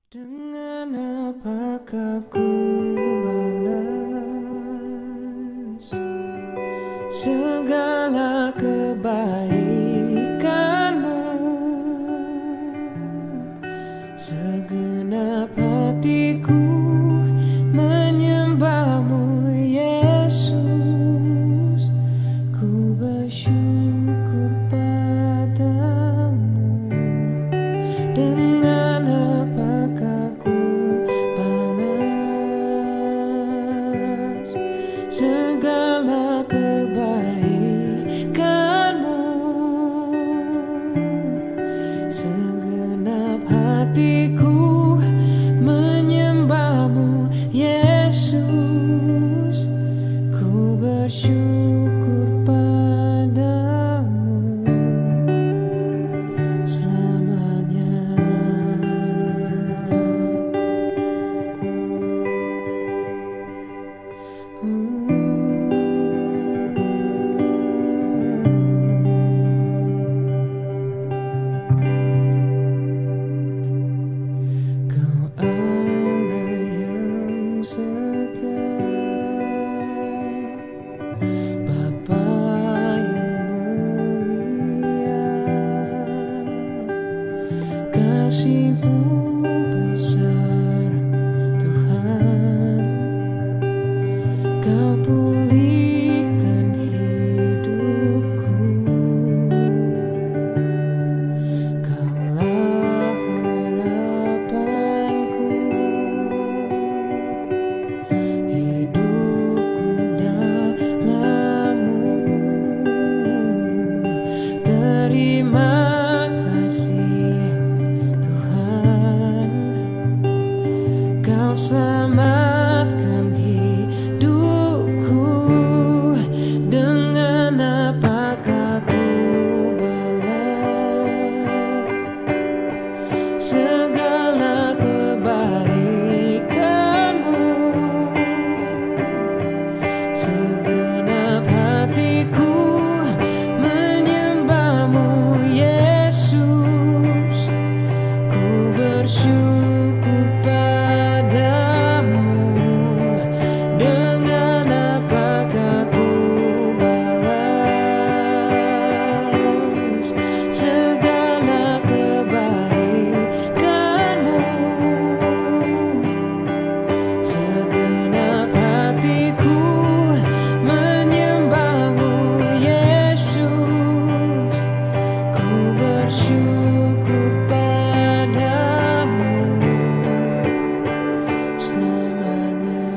Dengan apakah ku balas segala kebaikanmu, segenap hatiku menyembahmu Yesus, ku bersyukur padamu. Dengan apakah ku balas segala kebaikanmu, segenap hatiku menyembahmu Yesus, ku bersyukur padamu selamanya. Kau Allah yang setia, Bapa yang mulia, kasih-Mu besar Tuhan. Kau pulihkan hidupku, Kaulah harapanku, hidupku dalam-Mu. Terima kasih Tuhan, Kau selamatkan hidupku. Dengan apakah ku balas segala kebaikanmu, segenap hatiku menyembahmu Yesus, ku bersyukur padamu. Dengan apakah ku balas segala kebaikanmu, segenap hatiku menyembahmu Yesus, ku bersyukur padamu selamanya.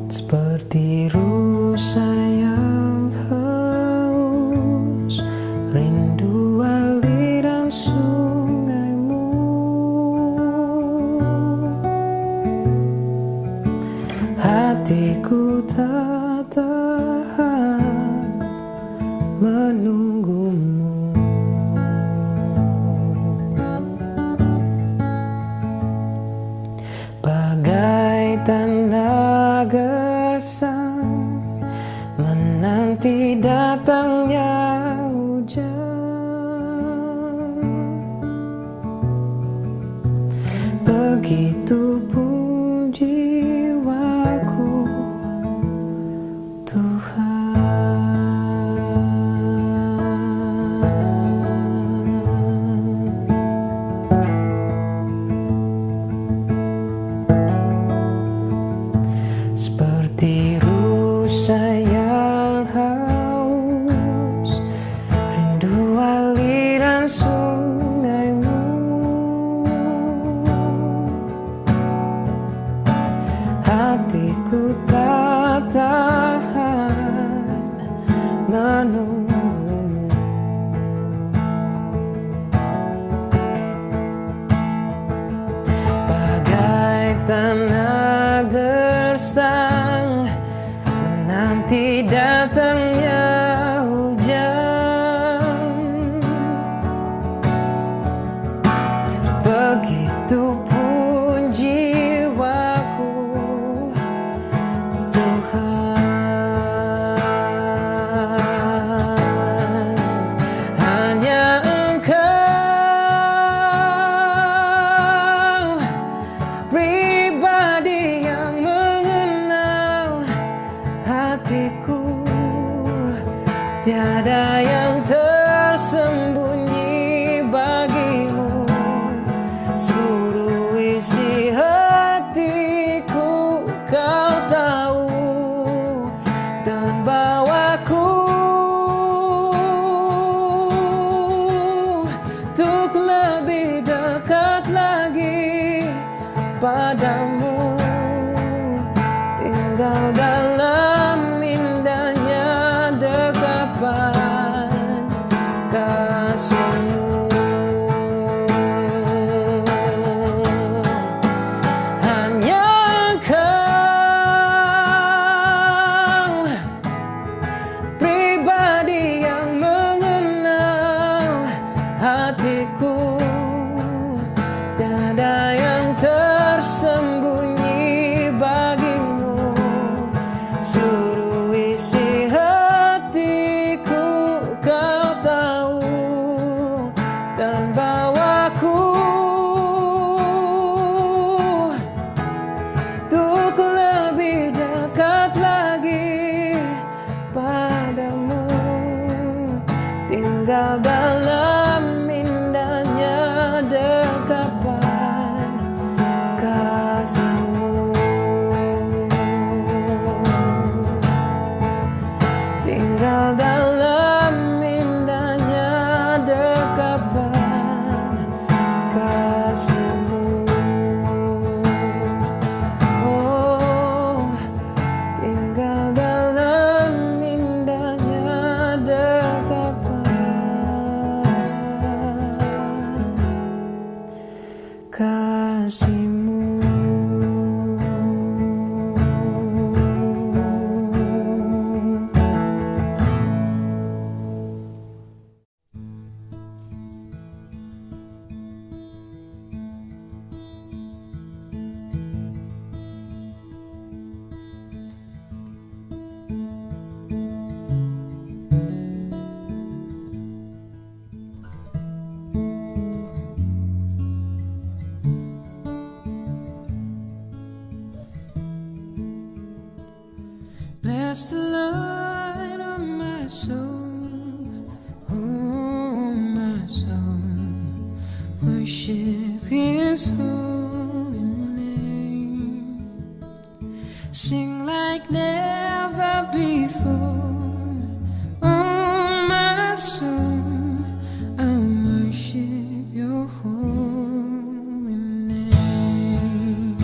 Seperti rusa yang haus, rindu aliran sungai-Mu. Hatiku tak tahan menunggu-Mu. Bagai tanda gesang menanti datangnya hujan, begitu pun jiwaku Tuhan. Seperti rusa yang haus, rindu aliran sungai-Mu. tanah gersang, menanti datangnya hujan. Begitupun jiwaku, Tuhan. Hanya Engkau pribadi yang mengenal hatiku. Tiada yang tersembunyi bagimu. Seluruh isi hatiku Kau tahu, dan bawaku untuk lebih dekat lagi padamu, tinggal dalam indahnya dekapan kasih-Mu. Hanya Engkau pribadi yang mengenal hatiku. Tiada yang tersembunyi bagimu. Seluruh isi hatiku Kau tahu, dan bawaku untuk lebih dekat lagi padamu, tinggal dalam indahnya dekapan kasih-Mu. Tinggal dalam indahnya dekapan kasih-Mu. Oh, tinggal dalam indahnya dekapan kasih-Mu. Bless the Lord, oh my soul, oh my soul, worship His holy name. Sing like never before, oh my soul, I worship Your holy name.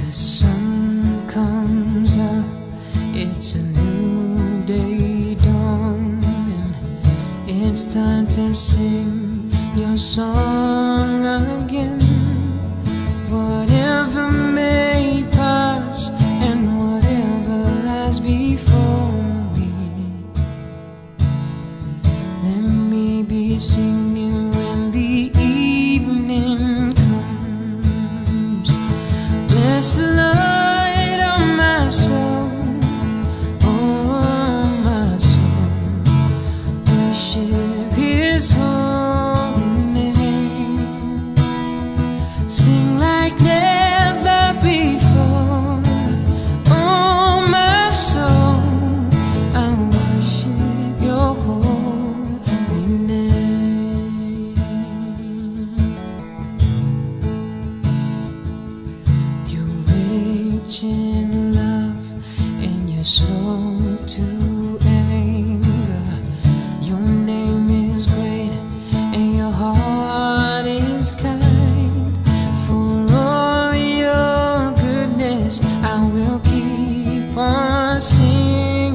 The sun comes up, it's a new day dawning. It's time to sing Your song again. Whatever may pass and whatever lies before me, let me be singing when the evening comes. Bless the Lord, oh my soul, oh my soul, worship His holy name. Sing like never before, oh my soul, I worship Your holy name. You're rich in love and You're slow to anger. Your name is great and Your heart is kind. For all Your goodness, I will keep on singing.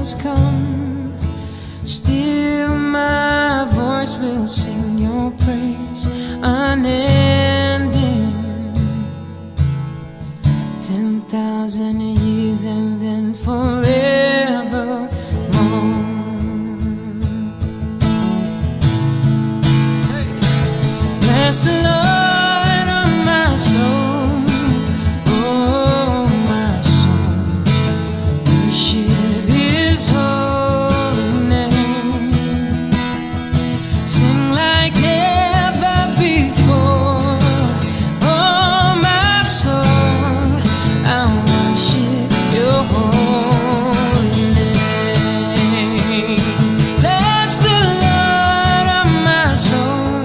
has come, still my voice will sing your praise unending. 10,000 years and then forevermore. Bless the Lord, oh my soul, oh my soul, worship His holy name. Sing like never before, oh my soul, I worship Your holy name. Bless the Lord, oh my soul,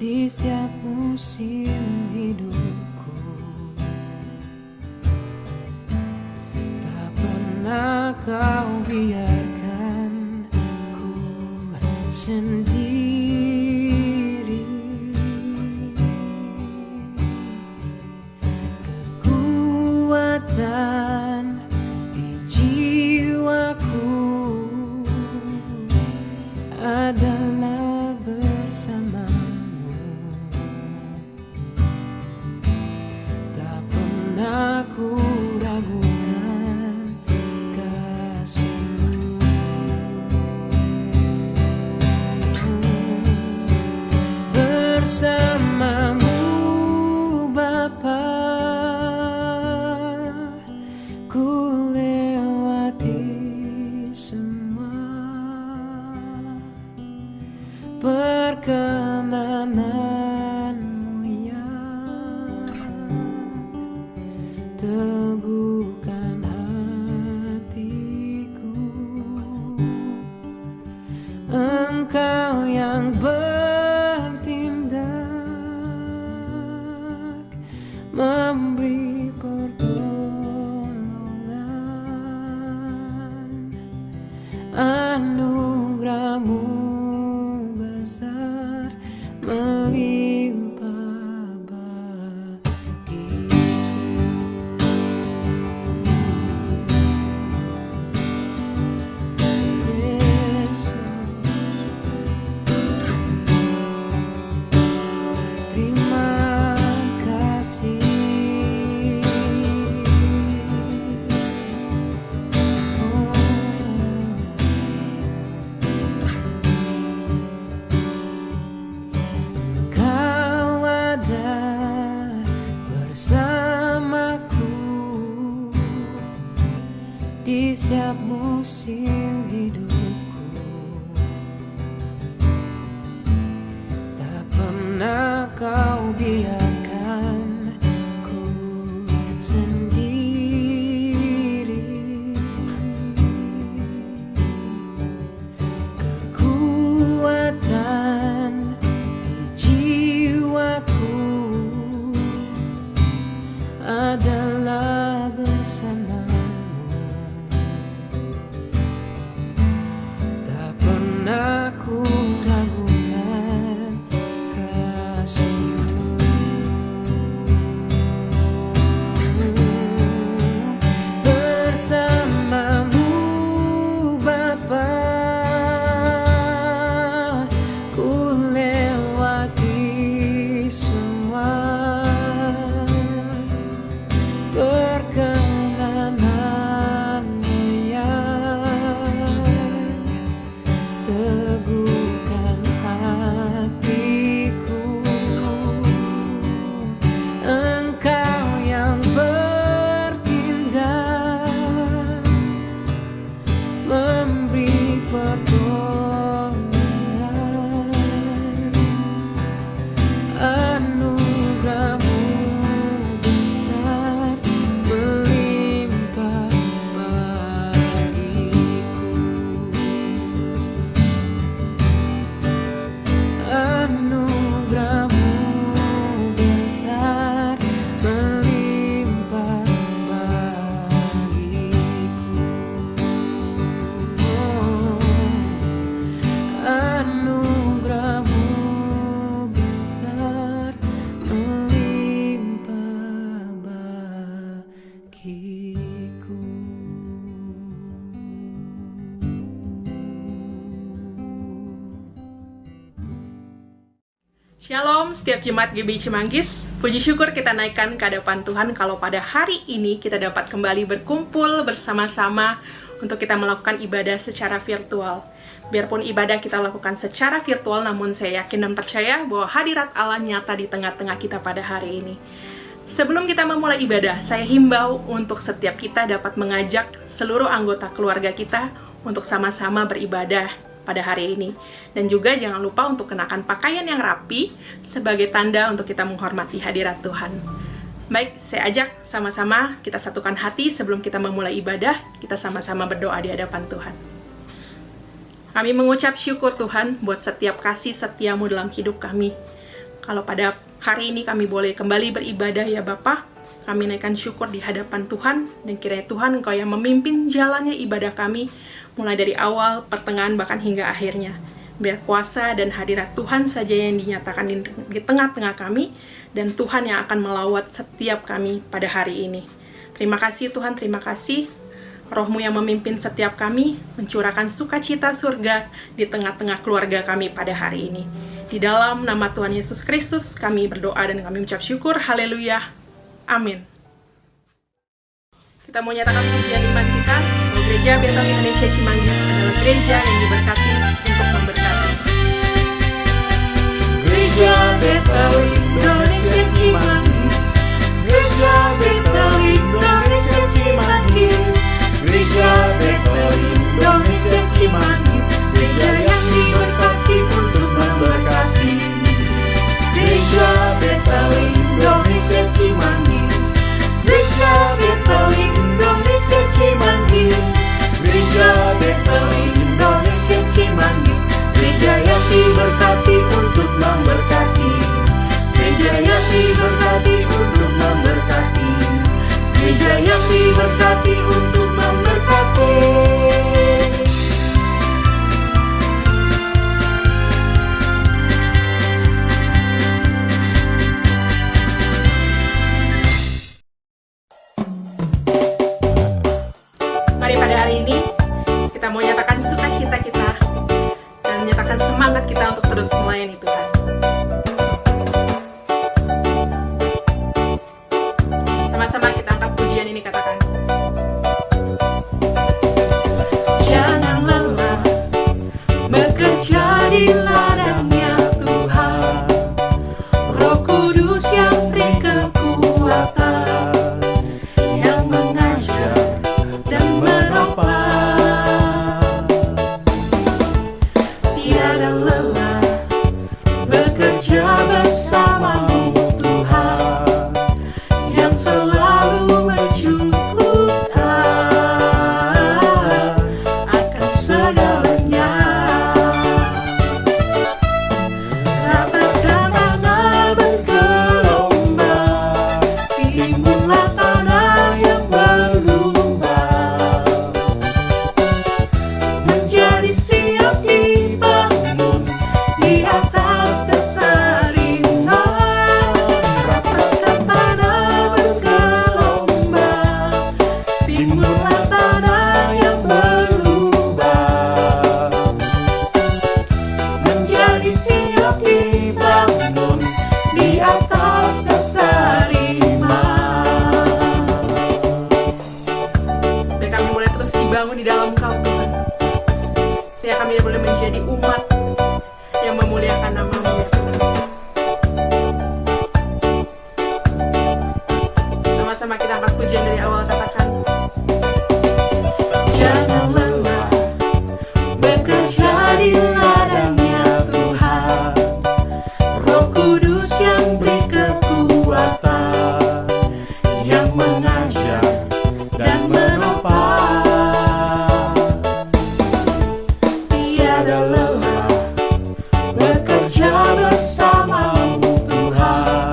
di setiap musim hidupku. Tak pernah Kau biarkan ku sendiri. Kekuatan di jiwaku adalah bersama. Aku ragukan kasih-Mu. Bersama-Mu Bapa, ku lewati semua perkenanan-Mu yang teguhkan hatiku. Engkau yang bertindak, memberi pertolongan. Anugerah-Mu besar melimpah bagiku. Di setiap musim hidupku, tak pernah Kau biarkan ku sendiri. Kekuatan di jiwaku adalah bersama. Shalom, setiap Jemaat GBI Cimanggis. Puji syukur kita naikkan ke hadapan Tuhan kalau pada hari ini kita dapat kembali berkumpul bersama-sama untuk kita melakukan ibadah secara virtual. Biarpun ibadah kita lakukan secara virtual, namun saya yakin dan percaya bahwa hadirat Allah nyata di tengah-tengah kita pada hari ini. Sebelum kita memulai ibadah, saya himbau untuk setiap kita dapat mengajak seluruh anggota keluarga kita untuk sama-sama beribadah pada hari ini. Dan juga jangan lupa untuk kenakan pakaian yang rapi sebagai tanda untuk kita menghormati hadirat Tuhan. Baik, saya ajak sama-sama kita satukan hati sebelum kita memulai ibadah, kita sama-sama berdoa di hadapan Tuhan. Kami mengucap syukur Tuhan buat setiap kasih setiamu dalam hidup kami. Kalau pada hari ini kami boleh kembali beribadah ya Bapa, kami naikkan syukur di hadapan Tuhan, dan kiranya Tuhan Engkau yang memimpin jalannya ibadah kami, mulai dari awal, pertengahan, bahkan hingga akhirnya. Biar kuasa dan hadirat Tuhan saja yang dinyatakan di tengah-tengah kami, dan Tuhan yang akan melawat setiap kami pada hari ini. Terima kasih Tuhan, terima kasih. Roh-Mu yang memimpin setiap kami, mencurahkan sukacita surga di tengah-tengah keluarga kami pada hari ini. Di dalam nama Tuhan Yesus Kristus, kami berdoa dan kami mengucap syukur. Haleluya. Amin. Kita mau nyatakan pujian iman kita bahwa Gereja Bethel Indonesia Cimanggis adalah gereja yang diberkati untuk memberkati. Gereja Bethel Indonesia Cimanggis, Gereja Bethel Indonesia Cimanggis, Gereja Bethel Indonesia Cimanggis, gereja yang diberkati untuk memberkati. Gereja Bethel Indonesia Cimanggis, Gereja Bethel Indonesia Cimanggis, Gereja Bethel Indonesia Cimanggis, gereja yang diberkati untuk memberkati. Gereja yang diberkati untuk memberkati. Gereja yang diberkati untuk memberkati. Mari pada hari ini kita mau nyatakan sukacita kita dan menyatakan semangat kita untuk terus melayani Tuhan. Sama-sama kita angkat pujian ini, katakan. Jangan lelah bekerja di ladangnya Tuhan, Roh Kudus yang beri kekuatan, yang mengajar dan menopang. Tiada lelah bekerja bersamamu Tuhan, yang selalu mencukupkan akan segalanya. Ratakan tanah bergelombang, timbunlah tanah yang berlubang, menjadi siap dibangun di atas dasar iman. Ratakan tanah bergelombang, timbunlah tanah yang berlubang, menjadi siap dibangun di atas dasar iman. Dan kami boleh terus dibangun di dalam Engkau Tuhan, sehingga kami boleh menjadi umat yang memuliakan nama-Mu ya Tuhan. Sama-sama kita angkat pujian dari awal, katakan. Jangan lelah bekerja di ladangnya Tuhan, Roh Kudus yang beri kekuatan, yang mengajar dan menopang. Tiada lelah bekerja bersamamu Tuhan,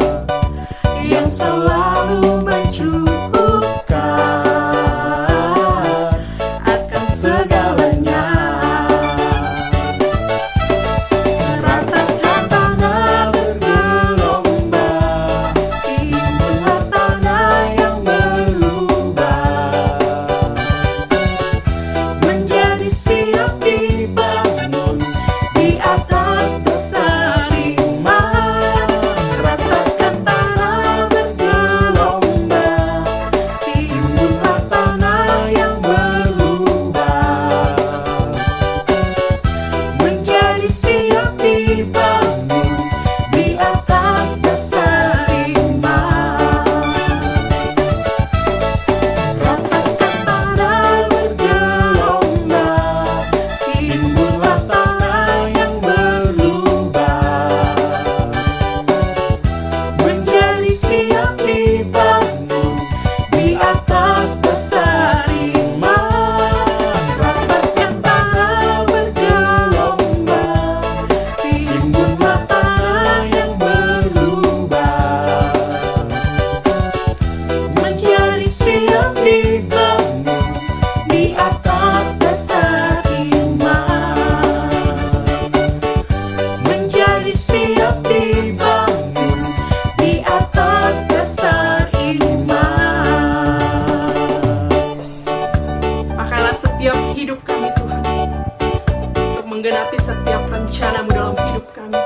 yang selalu mencukupkan akan segalanya. Ratakan tanah bergelombang, timbunlah tanah yang berlubang, menjadi siap dibangun di atas dasar iman. menggenapi setiap rencana-Mu dalam hidup kami.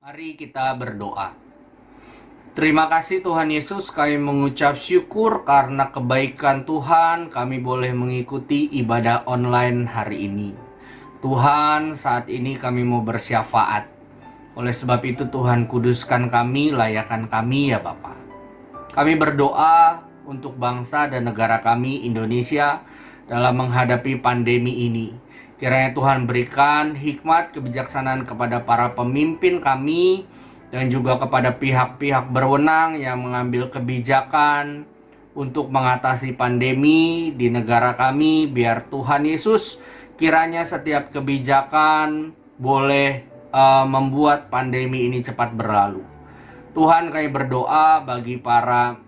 Mari kita berdoa. Terima kasih Tuhan Yesus, kami mengucap syukur karena kebaikan Tuhan kami boleh mengikuti ibadah online hari ini. Tuhan, saat ini kami mau bersyafaat. Oleh sebab itu Tuhan, kuduskan kami, layakkan kami ya Bapa. Kami berdoa untuk bangsa dan negara kami Indonesia dalam menghadapi pandemi ini. Kiranya Tuhan berikan hikmat kebijaksanaan kepada para pemimpin kami dan juga kepada pihak-pihak berwenang yang mengambil kebijakan untuk mengatasi pandemi di negara kami. Biar Tuhan Yesus kiranya setiap kebijakan boleh membuat pandemi ini cepat berlalu. Tuhan, kami berdoa bagi para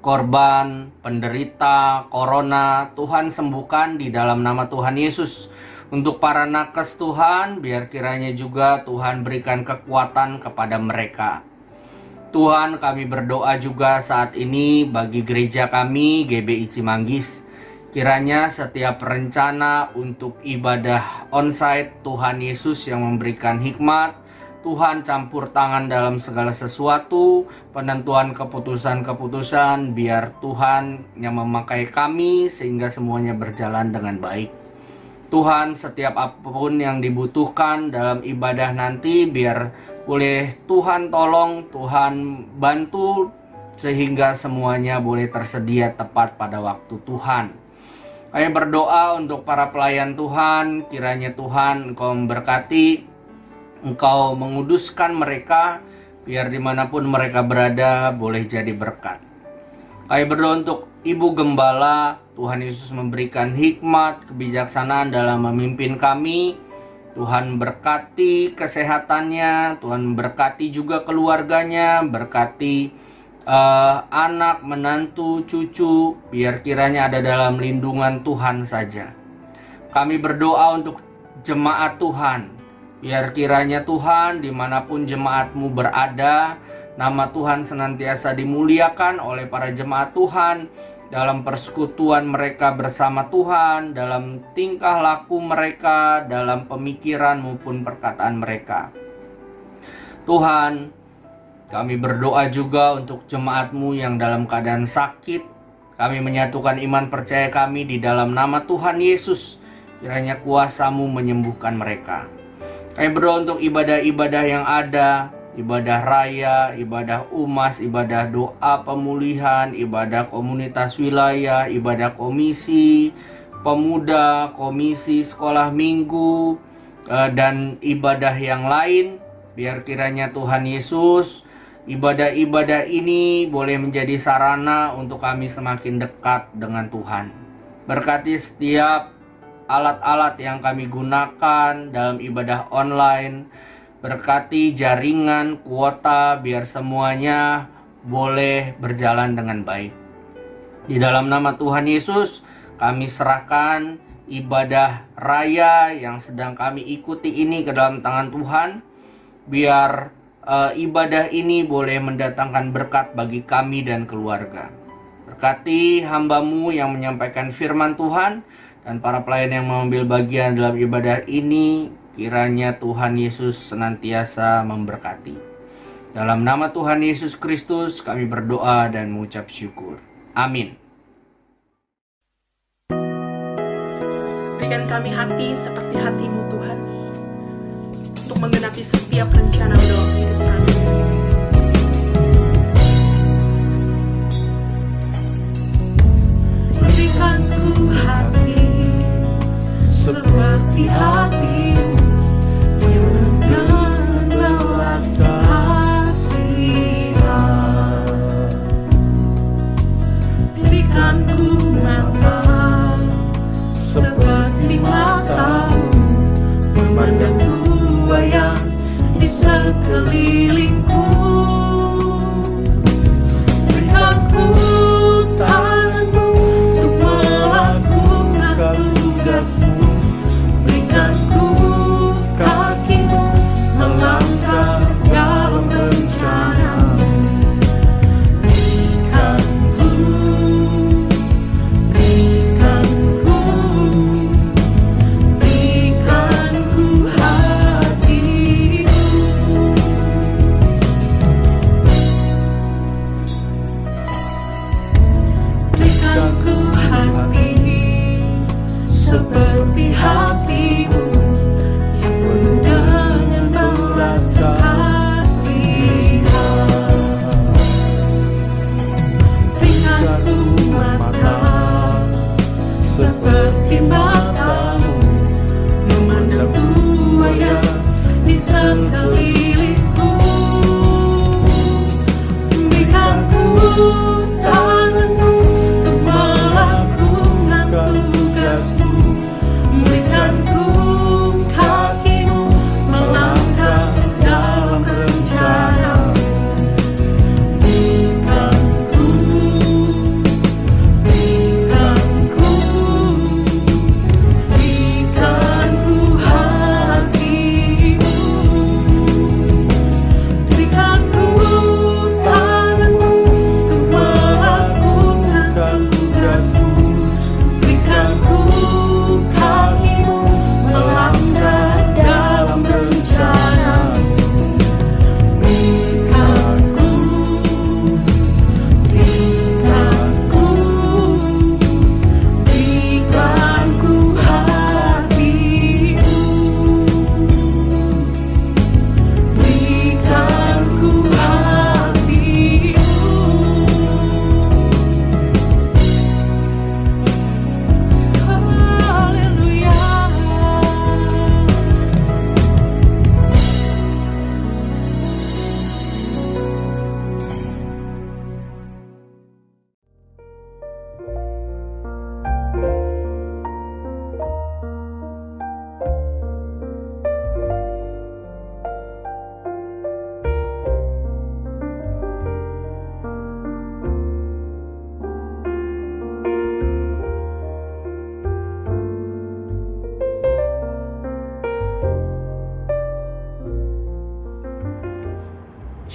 korban, penderita corona, Tuhan sembuhkan di dalam nama Tuhan Yesus. Untuk para nakes Tuhan, biar kiranya juga Tuhan berikan kekuatan kepada mereka. Tuhan, kami berdoa juga saat ini bagi gereja kami, GBI Cimanggis. Kiranya setiap rencana untuk ibadah onsite, Tuhan Yesus yang memberikan hikmat, Tuhan campur tangan dalam segala sesuatu, penentuan keputusan-keputusan, biar Tuhan yang memakai kami sehingga semuanya berjalan dengan baik. Tuhan, setiap apapun yang dibutuhkan dalam ibadah nanti, biar boleh Tuhan tolong, Tuhan bantu, sehingga semuanya boleh tersedia tepat pada waktu Tuhan. Kami berdoa untuk para pelayan Tuhan, kiranya Tuhan Engkau memberkati, Engkau menguduskan mereka, biar dimanapun mereka berada boleh jadi berkat. Kami berdoa untuk Ibu Gembala, Tuhan Yesus memberikan hikmat, kebijaksanaan dalam memimpin kami. Tuhan berkati kesehatannya, Tuhan berkati juga keluarganya, berkati anak, menantu, cucu, biar kiranya ada dalam lindungan Tuhan saja. Kami berdoa untuk jemaat Tuhan, biar kiranya Tuhan dimanapun jemaat-Mu berada, nama Tuhan senantiasa dimuliakan oleh para jemaat Tuhan dalam persekutuan mereka bersama Tuhan, dalam tingkah laku mereka, dalam pemikiran maupun perkataan mereka. Tuhan, kami berdoa juga untuk jemaat-Mu yang dalam keadaan sakit. Kami menyatukan iman percaya kami di dalam nama Tuhan Yesus. Kiranya kuasa-Mu menyembuhkan mereka. Kami berdoa untuk ibadah-ibadah yang ada, ibadah raya, ibadah umas, ibadah doa pemulihan, ibadah komunitas wilayah, ibadah komisi pemuda, komisi sekolah minggu, dan ibadah yang lain. Biar kiranya Tuhan Yesus, ibadah-ibadah ini boleh menjadi sarana untuk kami semakin dekat dengan Tuhan. Berkati setiap alat-alat yang kami gunakan dalam ibadah online, berkati jaringan, kuota, biar semuanya boleh berjalan dengan baik. Di dalam nama Tuhan Yesus, kami serahkan ibadah raya yang sedang kami ikuti ini ke dalam tangan Tuhan. Biar ibadah ini boleh mendatangkan berkat bagi kami dan keluarga. Berkati hamba-Mu yang menyampaikan firman Tuhan dan para pelayan yang mengambil bagian dalam ibadah ini. Kiranya Tuhan Yesus senantiasa memberkati. Dalam nama Tuhan Yesus Kristus kami berdoa dan mengucap syukur. Amin. Berikan kami hati seperti hati-Mu Tuhan, untuk menggenapi setiap rencana dalam hidup kami. Berikan ku hati seperti hati-Mu, dengan belas kasihan. Berikan ku mata seperti mata-Mu, memandang tua yang di sekeliling.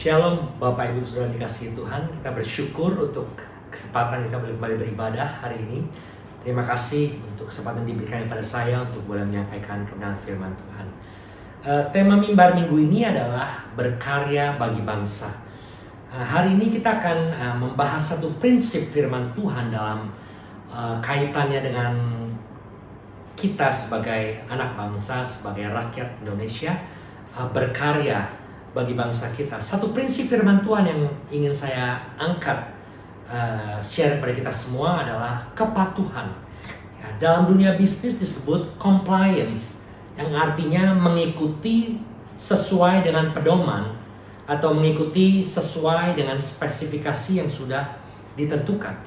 Shalom Bapak Ibu Saudara dikasihi Tuhan. Kita bersyukur untuk kesempatan kita boleh kembali beribadah hari ini. Terima kasih untuk kesempatan diberikan kepada saya untuk boleh menyampaikan kebenaran firman Tuhan. Tema mimbar minggu ini adalah berkarya bagi bangsa. Hari ini kita akan membahas satu prinsip firman Tuhan dalam kaitannya dengan kita sebagai anak bangsa, sebagai rakyat Indonesia, berkarya bagi bangsa kita. Satu prinsip firman Tuhan yang ingin saya angkat, share kepada kita semua adalah kepatuhan. Ya, dalam dunia bisnis disebut compliance, yang artinya mengikuti sesuai dengan pedoman atau mengikuti sesuai dengan spesifikasi yang sudah ditentukan.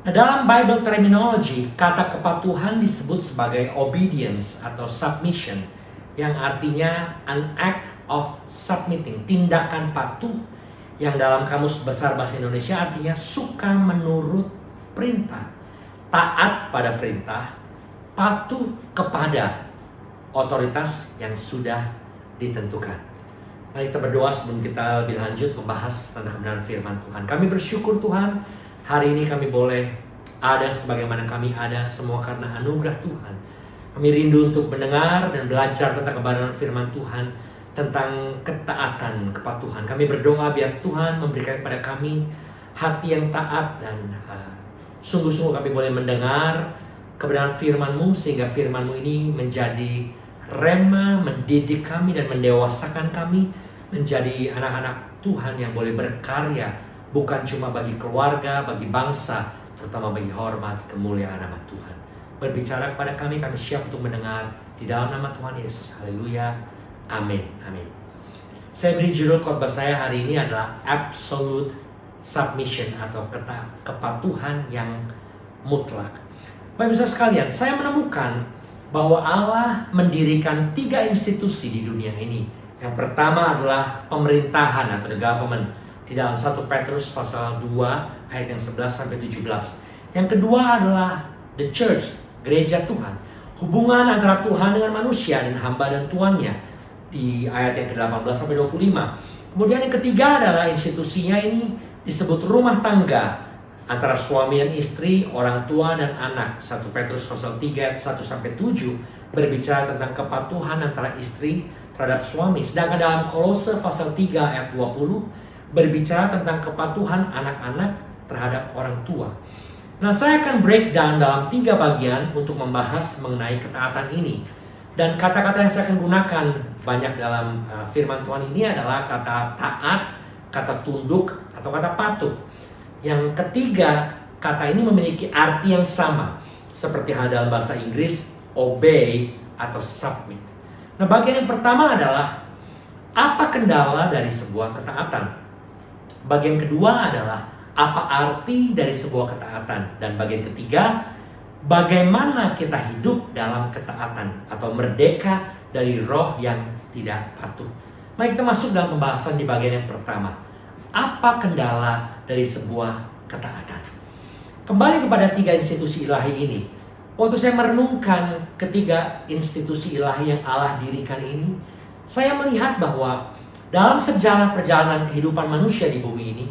Nah, dalam Bible terminology, kata kepatuhan disebut sebagai obedience atau submission, yang artinya an act of submitting, tindakan patuh, yang dalam Kamus Besar Bahasa Indonesia artinya suka menurut perintah, taat pada perintah, patuh kepada otoritas yang sudah ditentukan. Mari kita berdoa sebelum kita lebih lanjut membahas tentang kebenaran firman Tuhan. Kami bersyukur Tuhan, hari ini kami boleh ada sebagaimana kami ada, semua karena anugerah Tuhan. Kami rindu untuk mendengar dan belajar tentang kebenaran firman Tuhan, tentang ketaatan, kepatuhan. Kami berdoa biar Tuhan memberikan kepada kami hati yang taat dan sungguh-sungguh kami boleh mendengar kebenaran firman-Mu, sehingga firman-Mu ini menjadi rema, mendidik kami dan mendewasakan kami menjadi anak-anak Tuhan yang boleh berkarya, bukan cuma bagi keluarga, bagi bangsa, terutama bagi hormat, kemuliaan nama Tuhan. Berbicara kepada kami siap untuk mendengar di dalam nama Tuhan Yesus. Haleluya. Amin. Amin. Saya beri judul khotbah saya hari ini adalah Absolute Submission atau kepatuhan yang mutlak. Bapak Ibu sekalian, saya menemukan bahwa Allah mendirikan 3 institusi di dunia ini. Yang pertama adalah pemerintahan atau the government di dalam 1 Petrus pasal 2 ayat yang 11 sampai 17. Yang kedua adalah the church, gereja Tuhan. Hubungan antara Tuhan dengan manusia dan hamba dan tuannya di ayat yang ke-18 sampai 25. Kemudian yang ketiga adalah institusinya ini disebut rumah tangga antara suami dan istri, orang tua dan anak. 1 Petrus pasal 3 ayat 1 sampai 7 berbicara tentang kepatuhan antara istri terhadap suami. Sedangkan dalam Kolose pasal 3 ayat 20 berbicara tentang kepatuhan anak-anak terhadap orang tua. Nah, saya akan breakdown dalam 3 bagian untuk membahas mengenai ketaatan ini. Dan kata-kata yang saya akan gunakan banyak dalam firman Tuhan ini adalah kata taat, kata tunduk, atau kata patuh. Yang ketiga, kata ini memiliki arti yang sama, seperti hal dalam bahasa Inggris, obey atau submit. Nah, bagian yang pertama adalah apa kendala dari sebuah ketaatan. Bagian kedua adalah apa arti dari sebuah ketaatan. Dan bagian ketiga, bagaimana kita hidup dalam ketaatan atau merdeka dari roh yang tidak patuh. Mari kita masuk dalam pembahasan di bagian yang pertama. Apa kendala dari sebuah ketaatan? Kembali kepada 3 institusi ilahi ini. Waktu saya merenungkan ketiga institusi ilahi yang Allah dirikan ini, saya melihat bahwa dalam sejarah perjalanan kehidupan manusia di bumi ini,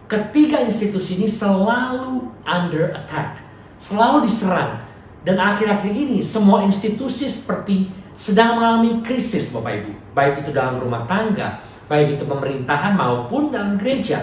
ketiga institusi ini selalu under attack, selalu diserang. Dan akhir-akhir ini semua institusi seperti sedang mengalami krisis, Bapak Ibu. Baik itu dalam rumah tangga, baik itu pemerintahan maupun dalam gereja.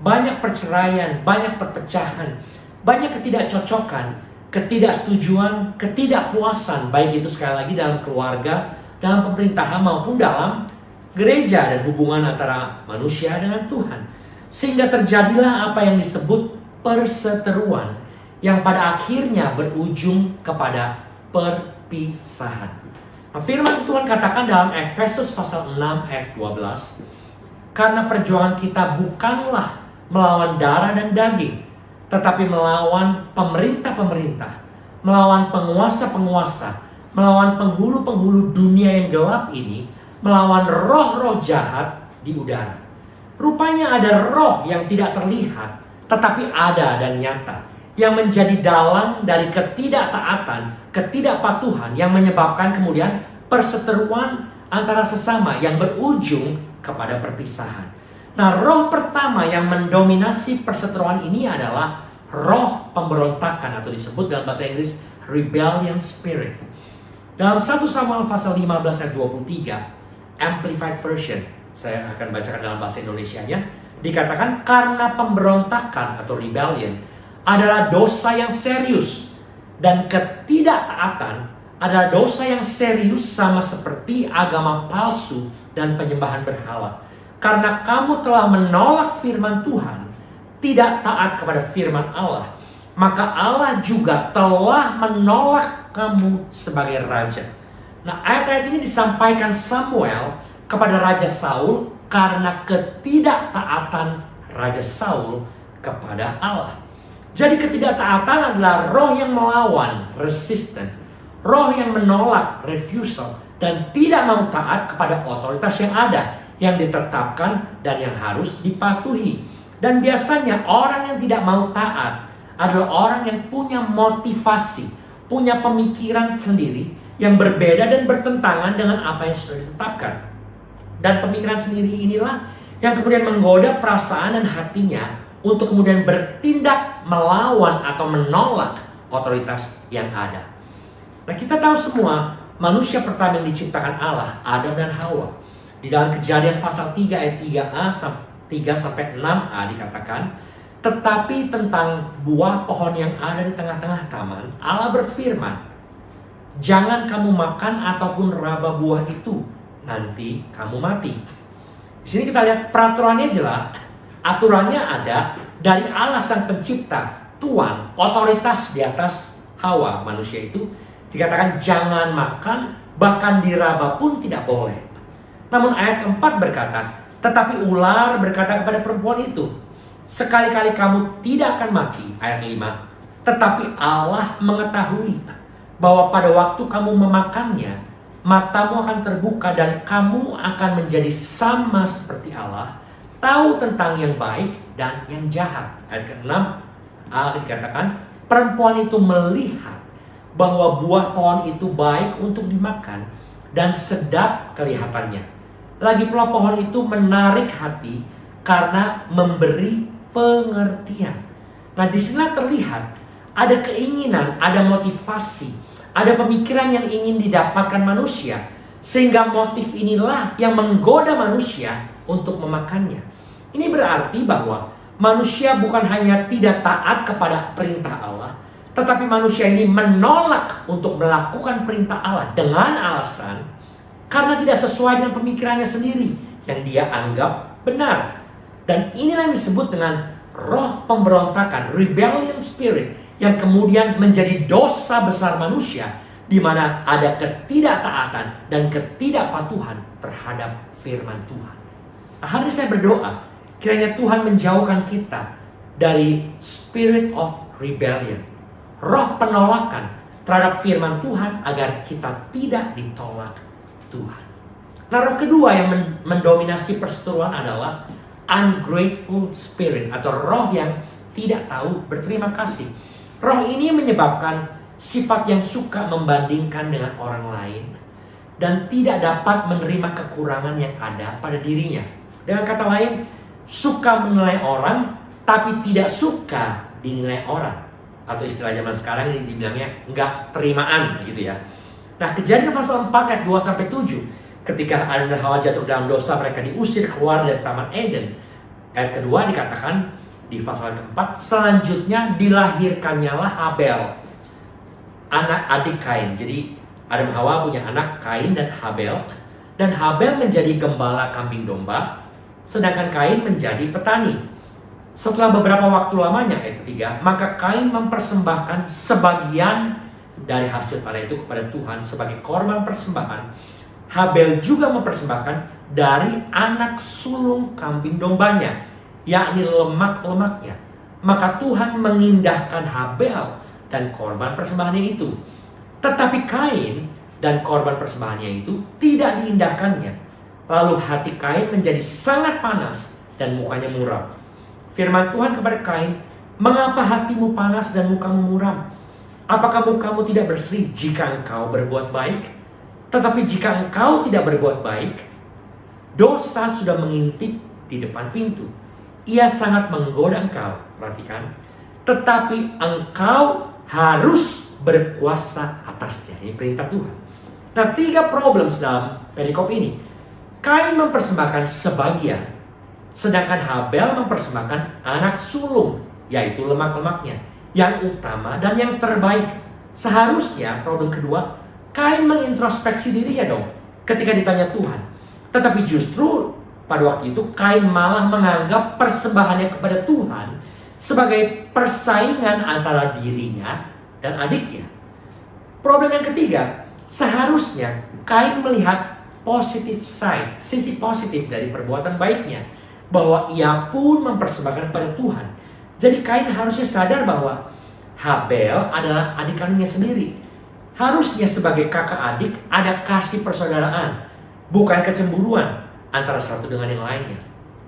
Banyak perceraian, banyak perpecahan, banyak ketidakcocokan, ketidaksetujuan, ketidakpuasan, baik itu sekali lagi dalam keluarga, dalam pemerintahan maupun dalam gereja dan hubungan antara manusia dengan Tuhan. Sehingga terjadilah apa yang disebut perseteruan yang pada akhirnya berujung kepada perpisahan. Nah, firman Tuhan katakan dalam Efesus pasal 6 ayat 12, karena perjuangan kita bukanlah melawan darah dan daging, tetapi melawan pemerintah-pemerintah, melawan penguasa-penguasa, melawan penghulu-penghulu dunia yang gelap ini, melawan roh-roh jahat di udara. Rupanya ada roh yang tidak terlihat, tetapi ada dan nyata, yang menjadi dalang dari ketidaktaatan, ketidakpatuhan, yang menyebabkan kemudian perseteruan antara sesama yang berujung kepada perpisahan. Nah, roh pertama yang mendominasi perseteruan ini adalah roh pemberontakan, atau disebut dalam bahasa Inggris rebellion spirit. Dalam 1 Samuel pasal 15 ayat 23, Amplified Version, saya akan bacakan dalam bahasa Indonesianya, dikatakan karena pemberontakan atau rebellion adalah dosa yang serius, dan ketidaktaatan adalah dosa yang serius sama seperti agama palsu dan penyembahan berhala. Karena kamu telah menolak firman Tuhan, tidak taat kepada firman Allah, maka Allah juga telah menolak kamu sebagai raja. Nah, ayat-ayat ini disampaikan Samuel kepada Raja Saul karena ketidaktaatan Raja Saul kepada Allah. Jadi ketidaktaatan adalah roh yang melawan, resistant, roh yang menolak, refusal, dan tidak mau taat kepada otoritas yang ada, yang ditetapkan dan yang harus dipatuhi. Dan biasanya orang yang tidak mau taat adalah orang yang punya motivasi, punya pemikiran sendiri yang berbeda dan bertentangan dengan apa yang sudah ditetapkan. Dan pemikiran sendiri inilah yang kemudian menggoda perasaan dan hatinya untuk kemudian bertindak melawan atau menolak otoritas yang ada. Nah, kita tahu semua manusia pertama yang diciptakan Allah, Adam dan Hawa. Di dalam Kejadian pasal 3 ayat 3-6a dikatakan, tetapi tentang buah pohon yang ada di tengah-tengah taman, Allah berfirman, jangan kamu makan ataupun raba buah itu, nanti kamu mati. Di sini kita lihat peraturannya jelas, aturannya ada dari Allah sang pencipta, Tuhan, otoritas di atas Hawa, manusia itu, dikatakan jangan makan, bahkan diraba pun tidak boleh. Namun ayat keempat berkata, tetapi ular berkata kepada perempuan itu, sekali-kali kamu tidak akan mati. Ayat 5, tetapi Allah mengetahui bahwa pada waktu kamu memakannya, matamu akan terbuka dan kamu akan menjadi sama seperti Allah, tahu tentang yang baik dan yang jahat. Ayat ke-6 dikatakan, perempuan itu melihat bahwa buah pohon itu baik untuk dimakan dan sedap kelihatannya. Lagi pula pohon itu menarik hati karena memberi pengertian. Nah, disinilah terlihat ada keinginan, ada motivasi, ada pemikiran yang ingin didapatkan manusia, sehingga motif inilah yang menggoda manusia untuk memakannya. Ini berarti bahwa manusia bukan hanya tidak taat kepada perintah Allah, tetapi manusia ini menolak untuk melakukan perintah Allah dengan alasan karena tidak sesuai dengan pemikirannya sendiri yang dia anggap benar. Dan inilah yang disebut dengan roh pemberontakan, rebellion spirit, yang kemudian menjadi dosa besar manusia, di mana ada ketidaktaatan dan ketidakpatuhan terhadap firman Tuhan. Hari ini saya berdoa, kiranya Tuhan menjauhkan kita dari spirit of rebellion, roh penolakan terhadap firman Tuhan, agar kita tidak ditolak Tuhan. Nah, roh kedua yang mendominasi perseteruan adalah ungrateful spirit, atau roh yang tidak tahu berterima kasih. Roh ini menyebabkan sifat yang suka membandingkan dengan orang lain dan tidak dapat menerima kekurangan yang ada pada dirinya. Dengan kata lain, suka menilai orang tapi tidak suka dinilai orang, atau istilah zaman sekarang ini dibilangnya enggak terimaan gitu ya. Nah, Kejadian pasal 4 ayat 2-7, ketika Adam dan Hawa jatuh dalam dosa, mereka diusir keluar dari Taman Eden. Ayat kedua dikatakan di pasal keempat, selanjutnya dilahirkannyalah Habel, anak adik Kain. Jadi Adam Hawa punya anak Kain dan Habel, dan Habel menjadi gembala kambing domba, sedangkan Kain menjadi petani. Setelah beberapa waktu lamanya, ayat ketiga, maka Kain mempersembahkan sebagian dari hasil tanah itu kepada Tuhan sebagai korban persembahan. Habel juga mempersembahkan dari anak sulung kambing dombanya, yakni lemak-lemaknya. Maka Tuhan mengindahkan Habel dan korban persembahannya itu. Tetapi Kain dan korban persembahannya itu tidak diindahkannya. Lalu hati Kain menjadi sangat panas dan mukanya muram. Firman Tuhan kepada Kain, mengapa hatimu panas dan mukamu muram? Apakah mukamu tidak berseri jika engkau berbuat baik? Tetapi jika engkau tidak berbuat baik, dosa sudah mengintip di depan pintu. Ia sangat menggoda engkau, perhatikan, tetapi engkau harus berkuasa atasnya. Ini perintah Tuhan. Nah, 3 problem dalam perikop ini. Kain mempersembahkan sebagian, sedangkan Habel mempersembahkan anak sulung, yaitu lemak-lemaknya, yang utama dan yang terbaik. Seharusnya problem kedua, Kain mengintrospeksi dirinya dong ketika ditanya Tuhan. Tetapi justru pada waktu itu Kain malah menganggap persembahannya kepada Tuhan sebagai persaingan antara dirinya dan adiknya. Problem yang ketiga, seharusnya Kain melihat positive side, sisi positif dari perbuatan baiknya, bahwa ia pun mempersembahkan kepada Tuhan. Jadi Kain harusnya sadar bahwa Habel adalah adik kandungnya sendiri. Harusnya sebagai kakak adik ada kasih persaudaraan, bukan kecemburuan antara satu dengan yang lainnya.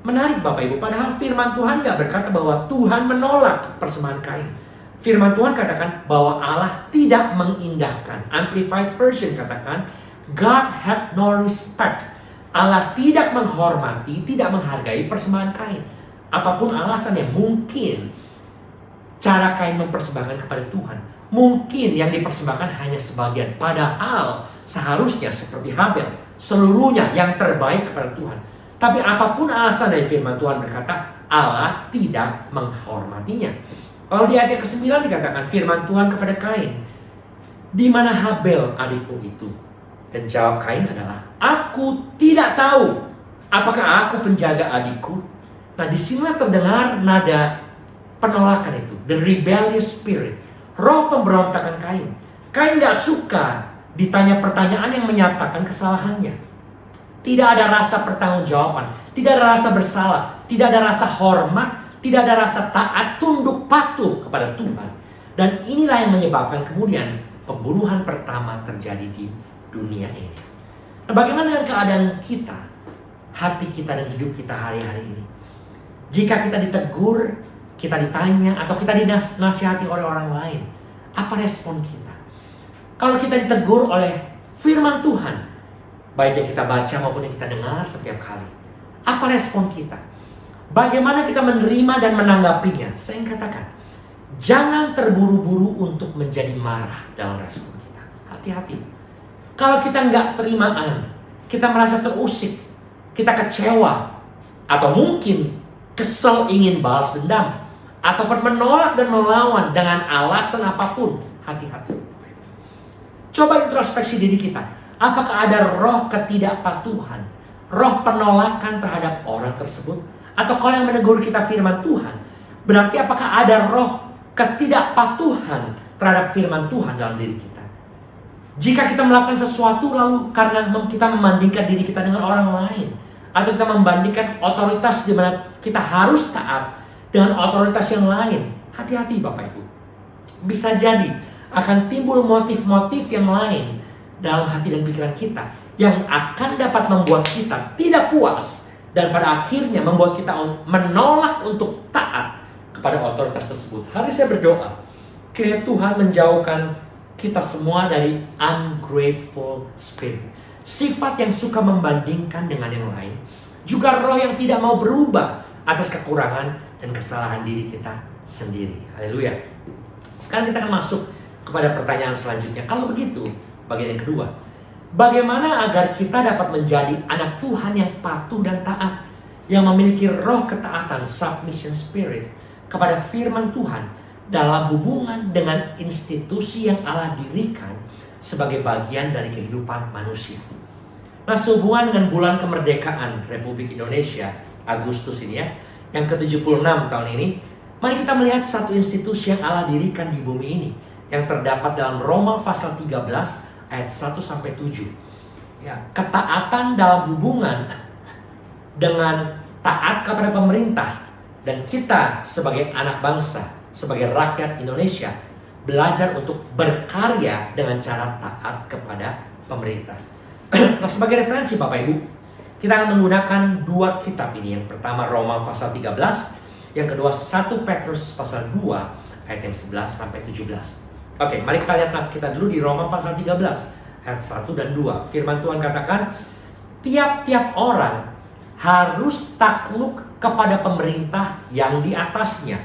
Menarik Bapak Ibu, padahal firman Tuhan gak berkata bahwa Tuhan menolak persembahan Kain. Firman Tuhan katakan bahwa Allah tidak mengindahkan. Amplified Version katakan, God had no respect. Allah tidak menghormati, tidak menghargai persembahan Kain. Apapun alasannya, mungkin cara Kain mempersembahkan kepada Tuhan, mungkin yang dipersembahkan hanya sebagian. Padahal seharusnya seperti Habel, seluruhnya yang terbaik kepada Tuhan. Tapi apapun alasan dari firman Tuhan berkata, Allah tidak menghormatinya. Kalau di ayat ke-9 dikatakan firman Tuhan kepada Kain, di mana Habel adikmu itu? Dan jawab Kain adalah, aku tidak tahu apakah aku penjaga adikku. Nah, disinilah terdengar nada penolakan itu, the rebellious spirit, roh pemberontakan Kain. Kain gak suka ditanya pertanyaan yang menyatakan kesalahannya. Tidak ada rasa pertanggungjawaban, tidak ada rasa bersalah, tidak ada rasa hormat, tidak ada rasa taat, tunduk patuh kepada Tuhan. Dan inilah yang menyebabkan kemudian pembunuhan pertama terjadi di dunia ini. Nah, bagaimana dengan keadaan kita, hati kita dan hidup kita hari-hari ini? Jika kita ditegur, kita ditanya, atau kita dinasihati oleh orang lain, apa respon kita? Kalau kita ditegur oleh firman Tuhan, baik yang kita baca maupun yang kita dengar setiap kali, apa respon kita? Bagaimana kita menerima dan menanggapinya? Saya ingin katakan, jangan terburu-buru untuk menjadi marah dalam respon kita. Hati-hati. Kalau kita nggak terimaan, kita merasa terusik, kita kecewa, atau mungkin kesel ingin balas dendam, ataupun menolak dan melawan dengan alasan apapun, hati-hati. Coba introspeksi diri kita. Apakah ada roh ketidakpatuhan, roh penolakan terhadap orang tersebut? Atau kalau yang menegur kita firman Tuhan, berarti apakah ada roh ketidakpatuhan terhadap firman Tuhan dalam diri kita? Jika kita melakukan sesuatu lalu karena kita membandingkan diri kita dengan orang lain, atau kita membandingkan otoritas di mana kita harus taat dengan otoritas yang lain, hati-hati Bapak Ibu. Bisa jadi akan timbul motif-motif yang lain dalam hati dan pikiran kita yang akan dapat membuat kita tidak puas dan pada akhirnya membuat kita menolak untuk taat kepada otoritas tersebut. Hari saya berdoa, kiranya Tuhan menjauhkan kita semua dari ungrateful spirit, sifat yang suka membandingkan dengan yang lain, juga roh yang tidak mau berubah atas kekurangan dan kesalahan diri kita sendiri. Haleluya. Sekarang kita akan masuk kepada pertanyaan selanjutnya. Kalau begitu, bagian yang kedua, bagaimana agar kita dapat menjadi anak Tuhan yang patuh dan taat, yang memiliki roh ketaatan, submission spirit, kepada firman Tuhan dalam hubungan dengan institusi yang Allah dirikan sebagai bagian dari kehidupan manusia. Nah, sehubungan dengan bulan kemerdekaan Republik Indonesia, Agustus ini ya, yang ke-76 tahun ini, mari kita melihat satu institusi yang Allah dirikan di bumi ini, yang terdapat dalam Roma pasal 13 ayat 1-7. Ya, ketaatan dalam hubungan dengan taat kepada pemerintah, dan kita sebagai anak bangsa, sebagai rakyat Indonesia, belajar untuk berkarya dengan cara taat kepada pemerintah. Nah, sebagai referensi Bapak Ibu, kita akan menggunakan dua kitab ini. Yang pertama Roma pasal 13, yang kedua 1 Petrus pasal 2 ayat yang 11-17. Oke, mari kita lihat nats kita dulu di Roma pasal 13 ayat 1 dan 2. Firman Tuhan katakan, tiap-tiap orang harus takluk kepada pemerintah yang di atasnya.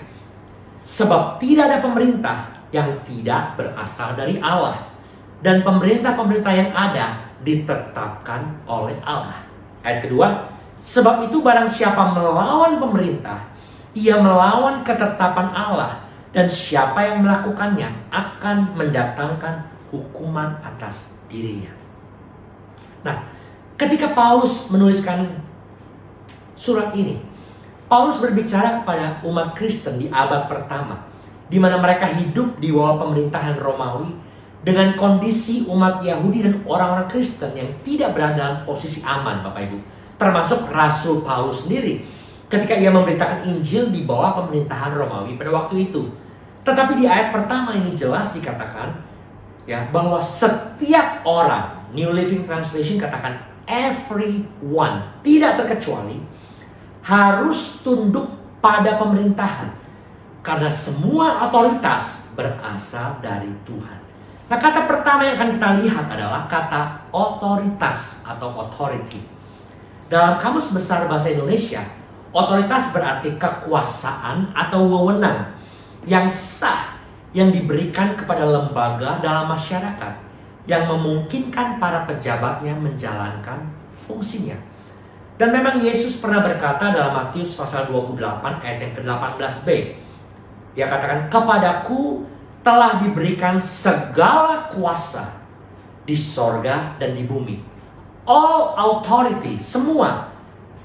Sebab tidak ada pemerintah yang tidak berasal dari Allah. Dan pemerintah-pemerintah yang ada ditetapkan oleh Allah. Ayat kedua, sebab itu barang siapa melawan pemerintah, ia melawan ketetapan Allah. Dan siapa yang melakukannya akan mendatangkan hukuman atas dirinya. Nah, ketika Paulus menuliskan surat ini, Paulus berbicara kepada umat Kristen di abad pertama, di mana mereka hidup di bawah pemerintahan Romawi dengan kondisi umat Yahudi dan orang-orang Kristen yang tidak berada dalam posisi aman, Bapak Ibu. Termasuk Rasul Paulus sendiri ketika ia memberitakan Injil di bawah pemerintahan Romawi pada waktu itu. Tetapi di ayat pertama ini jelas dikatakan ya bahwa setiap orang, New Living Translation katakan everyone, tidak terkecuali, harus tunduk pada pemerintahan karena semua otoritas berasal dari Tuhan. Nah, kata pertama yang akan kita lihat adalah kata otoritas atau authority. Dalam Kamus Besar Bahasa Indonesia, otoritas berarti kekuasaan atau wewenang yang sah yang diberikan kepada lembaga dalam masyarakat yang memungkinkan para pejabatnya menjalankan fungsinya. Dan memang Yesus pernah berkata dalam Matius pasal 28 ayat yang ke-18b. Dia katakan, kepadaku telah diberikan segala kuasa di sorga dan di bumi. All authority, semua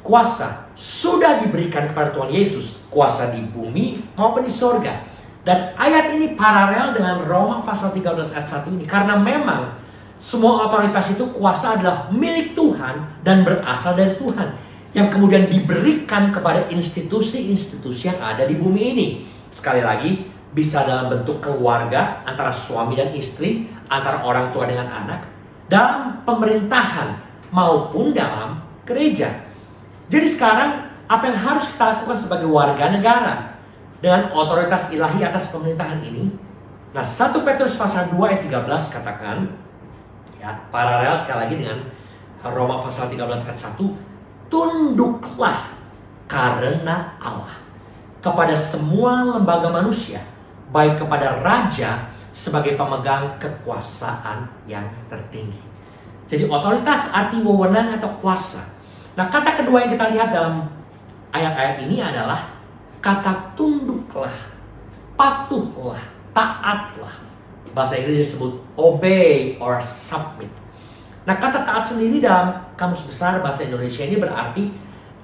kuasa sudah diberikan kepada Tuhan Yesus. Kuasa di bumi maupun di sorga. Dan ayat ini paralel dengan Roma pasal 13 ayat 1 ini. Karena memang semua otoritas itu kuasa adalah milik Tuhan dan berasal dari Tuhan. Yang kemudian diberikan kepada institusi-institusi yang ada di bumi ini. Sekali lagi, bisa dalam bentuk keluarga antara suami dan istri, antara orang tua dengan anak, dalam pemerintahan maupun dalam gereja. Jadi sekarang apa yang harus kita lakukan sebagai warga negara dengan otoritas ilahi atas pemerintahan ini? Nah, 1 Petrus pasal 2 ayat 13 katakan, ya, paralel sekali lagi dengan Roma pasal 13 ayat 1, tunduklah karena Allah kepada semua lembaga manusia, baik kepada raja sebagai pemegang kekuasaan yang tertinggi. Jadi otoritas arti wewenang atau kuasa. Nah, kata kedua yang kita lihat dalam ayat-ayat ini adalah kata tunduklah, patuhlah, taatlah. Bahasa Inggris disebut obey or submit. Nah, kata taat sendiri dalam Kamus Besar Bahasa Indonesia ini berarti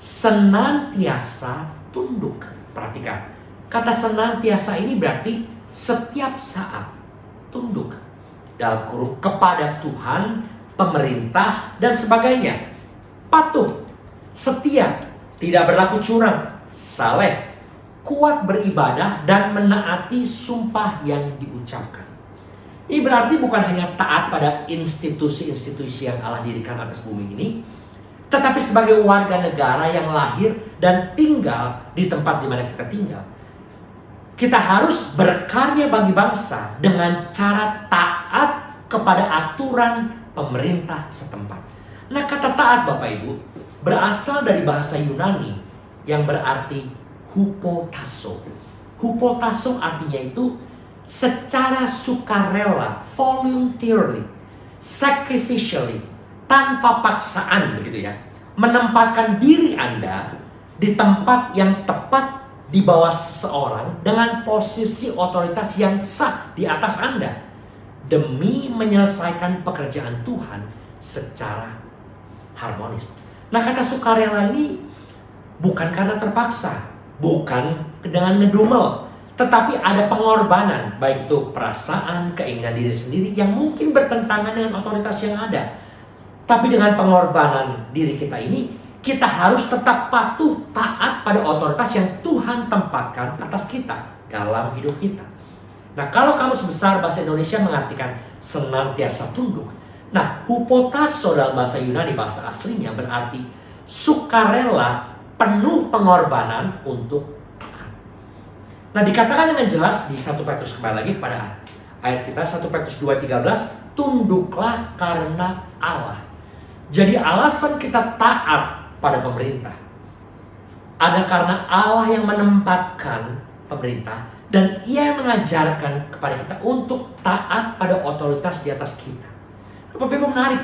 senantiasa tunduk. Perhatikan, kata senantiasa ini berarti setiap saat tunduk. Dalam kurung kepada Tuhan, pemerintah, dan sebagainya. Patuh, setia, tidak berlaku curang, saleh, kuat beribadah, dan menaati sumpah yang diucapkan. Ini berarti bukan hanya taat pada institusi-institusi yang Allah dirikan atas bumi ini, tetapi sebagai warga negara yang lahir dan tinggal di tempat di mana kita tinggal. Kita harus berkarya bagi bangsa dengan cara taat kepada aturan pemerintah setempat. Nah, kata taat Bapak Ibu berasal dari bahasa Yunani yang berarti hupotasso. Hupotasso artinya itu secara sukarela, voluntarily, sacrificially, tanpa paksaan, begitu ya. Menempatkan diri Anda di tempat yang tepat di bawah seseorang dengan posisi otoritas yang sah di atas Anda demi menyelesaikan pekerjaan Tuhan secara harmonis. Nah, kata sukarela ini bukan karena terpaksa, bukan dengan ngedumel, tetapi ada pengorbanan, baik itu perasaan, keinginan diri sendiri yang mungkin bertentangan dengan otoritas yang ada. Tapi dengan pengorbanan diri kita ini, kita harus tetap patuh, taat pada otoritas yang Tuhan tempatkan atas kita dalam hidup kita. Nah, kalau Kamus Besar Bahasa Indonesia mengartikan senantiasa tunduk. Nah, hupotasso dalam bahasa Yunani, bahasa aslinya berarti sukarela, penuh pengorbanan untuk taat. Nah, dikatakan dengan jelas di 1 Petrus, kembali lagi kepada ayat kita, 1 Petrus 2:13, tunduklah karena Allah. Jadi alasan kita taat pada pemerintah. Ada karena Allah yang menempatkan pemerintah dan Ia yang mengajarkan kepada kita untuk taat pada otoritas di atas kita. Bapak Ibu, menarik.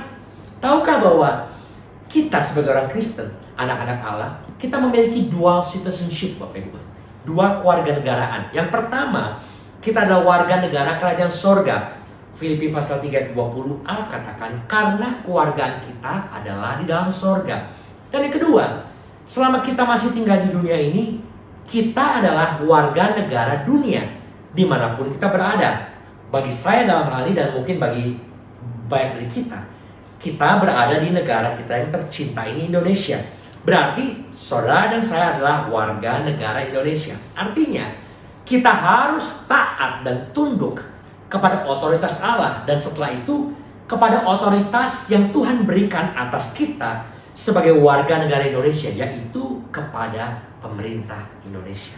Tahukah bahwa kita sebagai orang Kristen, anak-anak Allah, kita memiliki dual citizenship, Bapak Ibu. Dua kewarganegaraan. Yang pertama, kita adalah warga negara kerajaan sorga. Filipi pasal 3 ayat 20a katakan, karena kewargaan kita adalah di dalam sorga. Dan yang kedua, selama kita masih tinggal di dunia ini, kita adalah warga negara dunia dimanapun kita berada. Bagi saya dalam hal ini dan mungkin bagi banyak dari kita berada di negara kita yang tercinta ini, Indonesia. Berarti saudara dan saya adalah warga negara Indonesia. Artinya kita harus taat dan tunduk kepada otoritas Allah, dan setelah itu kepada otoritas yang Tuhan berikan atas kita sebagai warga negara Indonesia, yaitu kepada pemerintah Indonesia.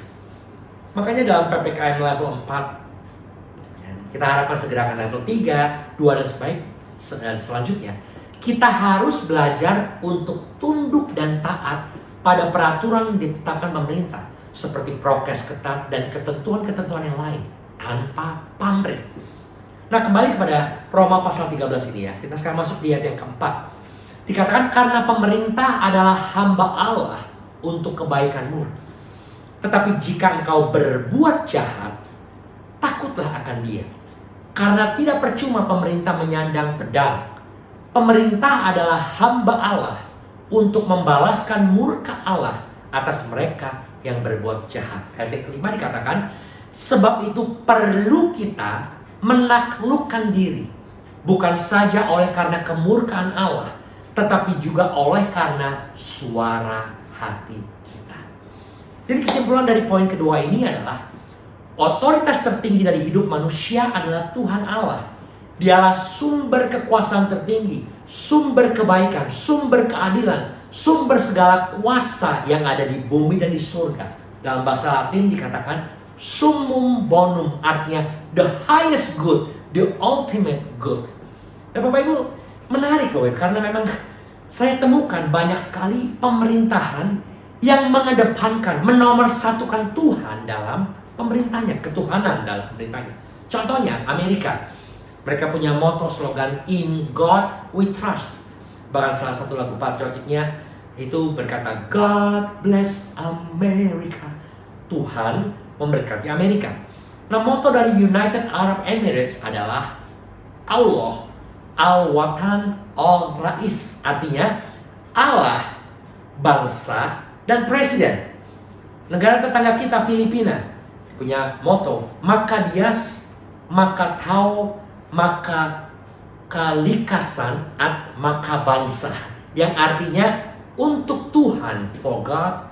Makanya dalam PPKM level 4, kita harapkan segera akan level 3, 2 dan selanjutnya, kita harus belajar untuk tunduk dan taat pada peraturan yang ditetapkan pemerintah, seperti prokes ketat dan ketentuan-ketentuan yang lain, tanpa pamrih. Nah, kembali kepada Roma pasal 13 ini ya, kita sekarang masuk di ayat yang keempat. Dikatakan karena pemerintah adalah hamba Allah untuk kebaikanmu. Tetapi jika engkau berbuat jahat, takutlah akan dia. Karena tidak percuma pemerintah menyandang pedang. Pemerintah adalah hamba Allah untuk membalaskan murka Allah atas mereka yang berbuat jahat. Ayat kelima dikatakan, sebab itu perlu kita menaklukkan diri, bukan saja oleh karena kemurkaan Allah, tetapi juga oleh karena suara hati kita. Jadi kesimpulan dari poin kedua ini adalah otoritas tertinggi dari hidup manusia adalah Tuhan Allah. Dialah sumber kekuasaan tertinggi, sumber kebaikan, sumber keadilan, sumber segala kuasa yang ada di bumi dan di surga. Dalam bahasa Latin dikatakan summum bonum, artinya the highest good, the ultimate good. Dan Bapak Ibu, menarik Bapak Ibu, karena memang saya temukan banyak sekali pemerintahan yang mengedepankan, menomorsatukan Tuhan dalam pemerintahnya, ketuhanan dalam pemerintahnya. Contohnya Amerika, mereka punya moto slogan In God We Trust. Bahkan salah satu lagu patriotiknya itu berkata God bless America, Tuhan memberkati Amerika. Nah, moto dari United Arab Emirates adalah Allah Al-Watan Al-Rais, artinya Allah, bangsa, dan presiden. Negara tetangga kita Filipina punya moto maka dias, maka tau, maka kalikasan, maka bangsa, yang artinya untuk Tuhan for God,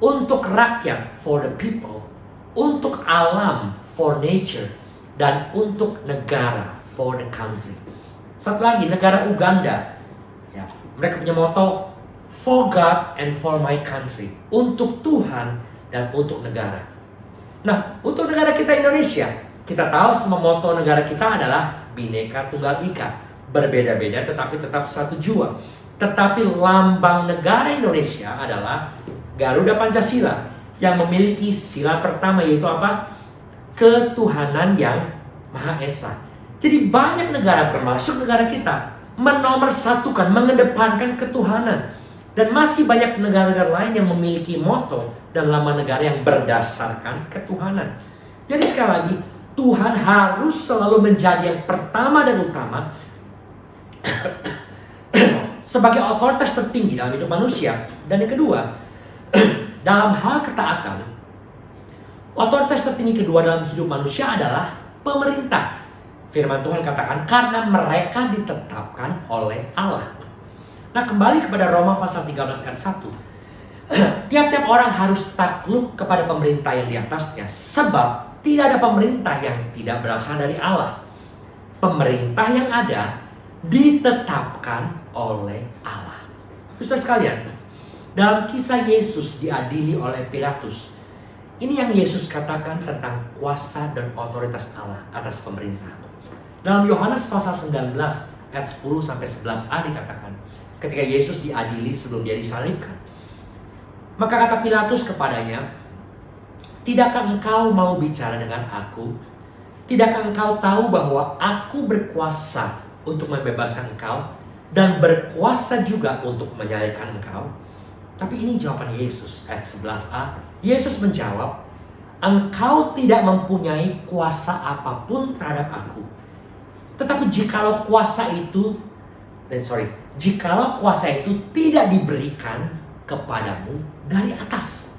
untuk rakyat for the people, untuk alam for nature, dan untuk negara for the country. Satu lagi, negara Uganda, ya, mereka punya moto for God and for my country, untuk Tuhan dan untuk negara. Nah, untuk negara kita Indonesia, kita tahu semua moto negara kita adalah Bhinneka Tunggal Ika, berbeda-beda tetapi tetap satu jua. Tetapi lambang negara Indonesia adalah Garuda Pancasila, yang memiliki sila pertama, yaitu apa? Ketuhanan yang Maha Esa. Jadi banyak negara, termasuk negara kita, menomorsatukan, mengedepankan ketuhanan. Dan masih banyak negara-negara lain yang memiliki moto dan lambang negara yang berdasarkan ketuhanan. Jadi sekali lagi, Tuhan harus selalu menjadi yang pertama dan utama sebagai otoritas tertinggi dalam hidup manusia. Dan yang kedua, dalam hal ketaatan, otoritas tertinggi kedua dalam hidup manusia adalah pemerintah. Firman Tuhan katakan karena mereka ditetapkan oleh Allah. Nah, kembali kepada Roma pasal 13 ayat 1. Tiap-tiap orang harus takluk kepada pemerintah yang di atasnya, sebab tidak ada pemerintah yang tidak berasal dari Allah. Pemerintah yang ada ditetapkan oleh Allah. Saudara sekalian, dalam kisah Yesus diadili oleh Pilatus, ini yang Yesus katakan tentang kuasa dan otoritas Allah atas pemerintah. Dalam Yohanes pasal 19 ayat 10-11a dikatakan, ketika Yesus diadili sebelum dia disalibkan. Maka kata Pilatus kepadanya, "Tidakkah engkau mau bicara dengan aku? Tidakkah engkau tahu bahwa aku berkuasa untuk membebaskan engkau dan berkuasa juga untuk menyalibkan engkau?" Tapi ini jawaban Yesus, ayat 11a. Yesus menjawab, "Engkau tidak mempunyai kuasa apapun terhadap aku. Tetapi jikalau kuasa itu tidak diberikan kepadamu dari atas."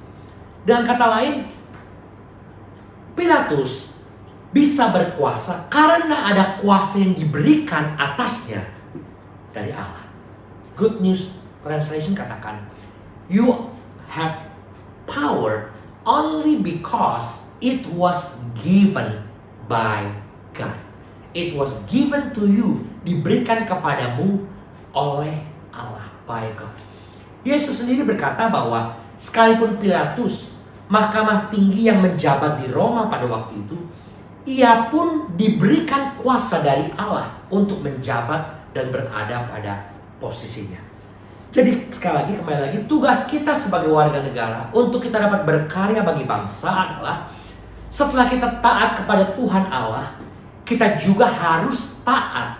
Dengan kata lain, Pilatus bisa berkuasa karena ada kuasa yang diberikan atasnya dari Allah. Good News Translation katakan, "You have power only because it was given by God." It was given to you, diberikan kepadamu oleh Allah, by God. Yesus sendiri berkata bahwa sekalipun Pilatus, mahkamah tinggi yang menjabat di Roma pada waktu itu, ia pun diberikan kuasa dari Allah untuk menjabat dan berada pada posisinya. Jadi sekali lagi, kembali lagi, tugas kita sebagai warga negara untuk kita dapat berkarya bagi bangsa adalah setelah kita taat kepada Tuhan Allah, kita juga harus taat,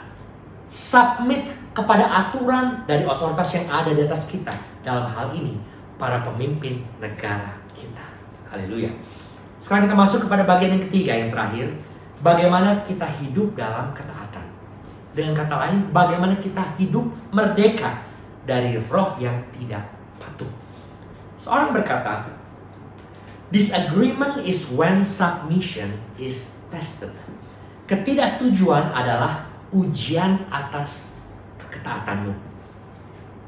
submit kepada aturan dari otoritas yang ada di atas kita. Dalam hal ini, para pemimpin negara kita. Haleluya. Sekarang kita masuk kepada bagian yang ketiga, yang terakhir. Bagaimana kita hidup dalam ketaatan. Dengan kata lain, bagaimana kita hidup merdeka dari roh yang tidak patuh. Seorang berkata, "Disagreement is when submission is tested." Ketidaksetujuan adalah ujian atas ketaatanmu.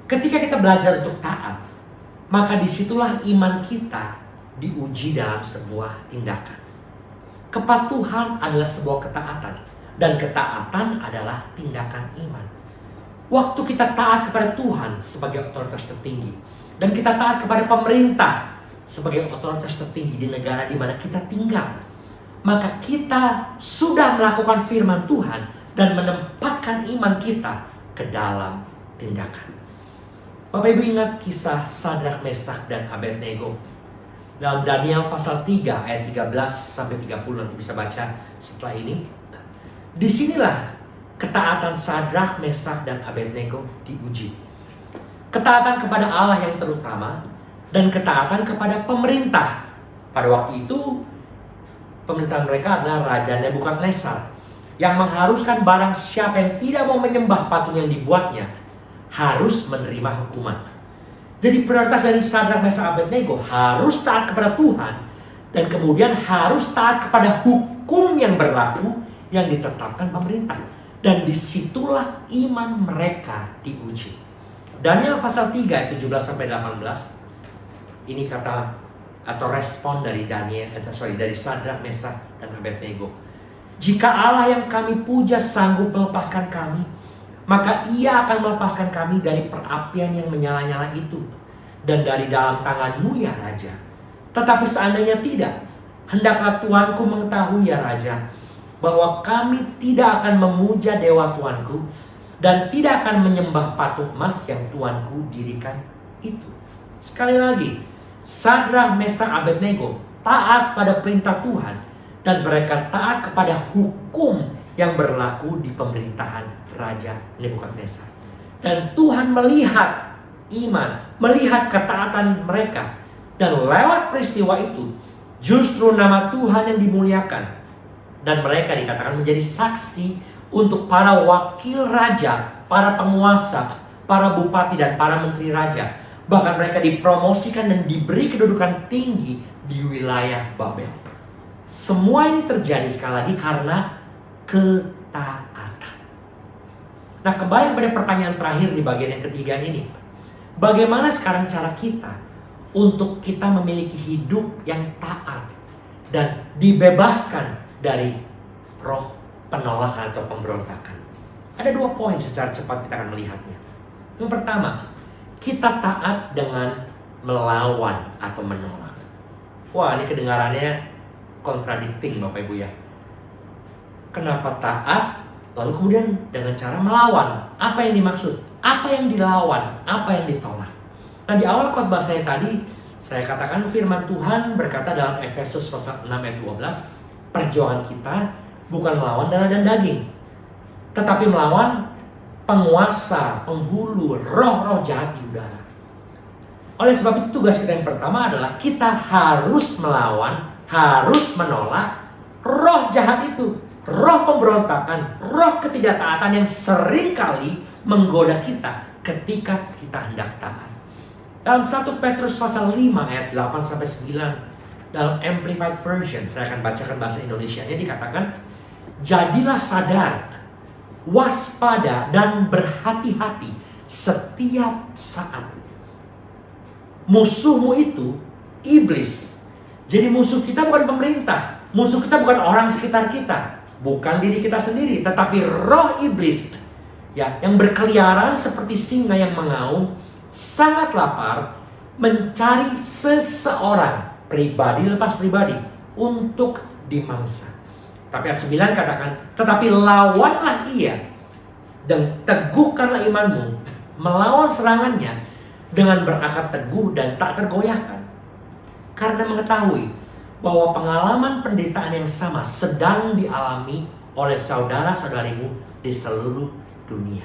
Ketika kita belajar untuk taat, maka disitulah iman kita diuji dalam sebuah tindakan. Kepatuhan adalah sebuah ketaatan, dan ketaatan adalah tindakan iman. Waktu kita taat kepada Tuhan sebagai otoritas tertinggi, dan kita taat kepada pemerintah sebagai otoritas tertinggi di negara di mana kita tinggal, maka kita sudah melakukan firman Tuhan dan menempatkan iman kita ke dalam tindakan. Bapak Ibu ingat kisah Sadrak, Mesak, dan Abednego dalam Daniel pasal 3 ayat 13-30, nanti bisa baca setelah ini. Disinilah ketaatan Sadrak, Mesak, dan Abednego diuji. Ketaatan kepada Allah yang terutama dan ketaatan kepada pemerintah. Pada waktu itu pemerintahan mereka adalah Raja Nebukadnezar yang mengharuskan barang siapa yang tidak mau menyembah patung yang dibuatnya harus menerima hukuman. Jadi prioritas dari Sadrak, Mesak, Abednego harus taat kepada Tuhan dan kemudian harus taat kepada hukum yang berlaku yang ditetapkan pemerintah. Dan disitulah iman mereka diuji. Daniel pasal 3 ayat 17-18. Ini kata atau respon dari dari Sadrak, Mesak, dan Abednego. "Jika Allah yang kami puja sanggup melepaskan kami, maka Ia akan melepaskan kami dari perapian yang menyala-nyala itu dan dari dalam tangan-Mu ya Raja. Tetapi seandainya tidak, hendaklah Tuanku mengetahui ya Raja, bahwa kami tidak akan memuja dewa Tuanku dan tidak akan menyembah patung emas yang Tuanku dirikan itu." Sekali lagi, Sadrak, Mesak, Abednego taat pada perintah Tuhan dan mereka taat kepada hukum yang berlaku di pemerintahan Raja Nebukadnezar. Dan Tuhan melihat iman, melihat ketaatan mereka, dan lewat peristiwa itu justru nama Tuhan yang dimuliakan dan mereka dikatakan menjadi saksi untuk para wakil raja, para penguasa, para bupati dan para menteri raja. Bahkan mereka dipromosikan dan diberi kedudukan tinggi di wilayah Babel. Semua ini terjadi sekali lagi karena ketaatan. Nah, kembali pada pertanyaan terakhir di bagian yang ketiga ini. Bagaimana sekarang cara kita untuk kita memiliki hidup yang taat dan dibebaskan dari roh penolakan atau pemberontakan? Ada 2 poin secara cepat kita akan melihatnya. Yang pertama, kita taat dengan melawan atau menolak. Wah, ini kedengarannya contradicting Bapak Ibu ya. Kenapa taat Lalu kemudian dengan cara melawan. Apa yang dimaksud? Apa yang dilawan? Apa yang ditolak? Nah, di awal khotbah saya tadi, saya katakan firman Tuhan berkata dalam Efesus pasal 6 ayat 12, perjuangan kita bukan melawan darah dan daging, tetapi melawan penguasa, penghulu, roh-roh jahat di udara. Oleh sebab itu tugas kita yang pertama adalah kita harus melawan, harus menolak roh jahat itu. Roh pemberontakan, roh ketidaktaatan yang seringkali menggoda kita ketika kita hendak taat. Dalam 1 Petrus pasal 5 ayat 8-9 dalam Amplified Version, saya akan bacakan bahasa Indonesianya, dikatakan, jadilah sadar, waspada dan berhati-hati setiap saat. Musuhmu itu iblis. Jadi musuh kita bukan pemerintah, musuh kita bukan orang sekitar kita, bukan diri kita sendiri, tetapi roh iblis ya, yang berkeliaran seperti singa yang mengaum, sangat lapar mencari seseorang, pribadi lepas pribadi, untuk dimangsa. Tapi ayat 9 katakan, tetapi lawanlah ia dan teguhkanlah imanmu, melawan serangannya dengan berakar teguh dan tak tergoyahkan, karena mengetahui bahwa pengalaman penderitaan yang sama sedang dialami oleh saudara-saudarimu di seluruh dunia.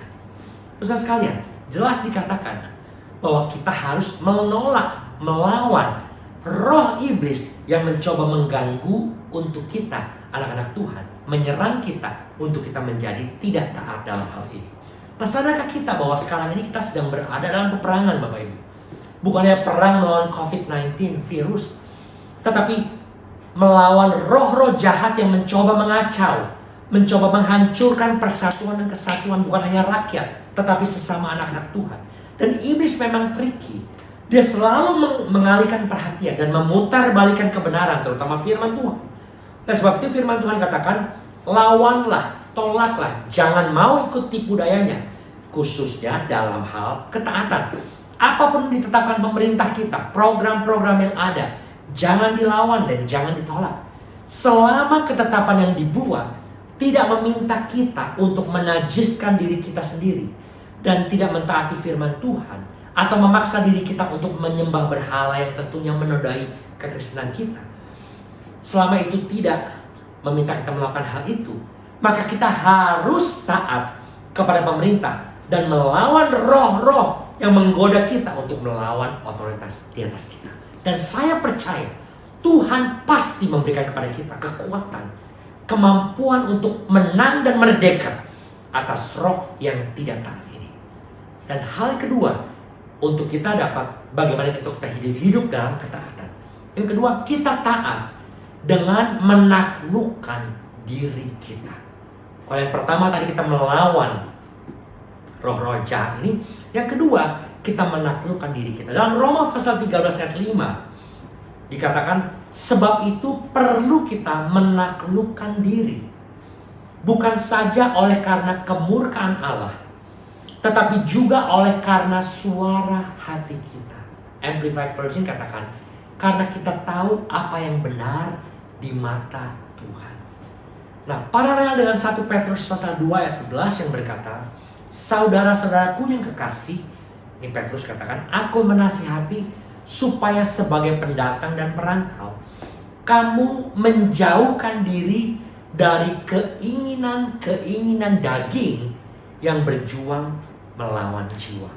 Saudara sekalian, jelas dikatakan bahwa kita harus menolak, melawan roh iblis yang mencoba mengganggu untuk kita, anak-anak Tuhan, menyerang kita untuk kita menjadi tidak taat dalam hal ini. Nah, sadarkah kita bahwa sekarang ini kita sedang berada dalam peperangan, Bapak Ibu? Bukannya perang melawan COVID-19 virus, tetapi melawan roh-roh jahat yang mencoba mengacau, mencoba menghancurkan persatuan dan kesatuan bukan hanya rakyat, tetapi sesama anak-anak Tuhan. Dan iblis memang tricky. Dia selalu mengalihkan perhatian dan memutarbalikkan kebenaran, terutama firman Tuhan. Nah, sebab itu firman Tuhan katakan, lawanlah, tolaklah, jangan mau ikut tipu dayanya, khususnya dalam hal ketaatan. Apapun ditetapkan pemerintah kita, program-program yang ada, jangan dilawan dan jangan ditolak. Selama ketetapan yang dibuat tidak meminta kita untuk menajiskan diri kita sendiri dan tidak mentaati firman Tuhan, atau memaksa diri kita untuk menyembah berhala yang tentunya menodai kekristenan kita. Selama itu tidak meminta kita melakukan hal itu, maka kita harus taat kepada pemerintah dan melawan roh-roh yang menggoda kita untuk melawan otoritas di atas kita. Dan saya percaya Tuhan pasti memberikan kepada kita kekuatan, kemampuan untuk menang dan merdeka atas roh yang tidak taat ini. Dan hal kedua, untuk kita dapat bagaimana untuk kita hidup dalam ketaatan. Yang kedua, kita taat dengan menaklukkan diri kita. Kalau yang pertama tadi kita melawan roh-roh jahat ini, yang kedua kita menaklukkan diri kita. Dalam Roma pasal 13 ayat 5 dikatakan, sebab itu perlu kita menaklukkan diri, bukan saja oleh karena kemurkaan Allah, tetapi juga oleh karena suara hati kita. Amplified Version katakan, karena kita tahu apa yang benar di mata Tuhan. Nah, paralel dengan 1 Petrus pasal 2 ayat 11 yang berkata, saudara-saudaraku yang kekasih, ini Petrus katakan, aku menasihati supaya sebagai pendatang dan perantau, kamu menjauhkan diri dari keinginan-keinginan daging yang berjuang melawan jiwa.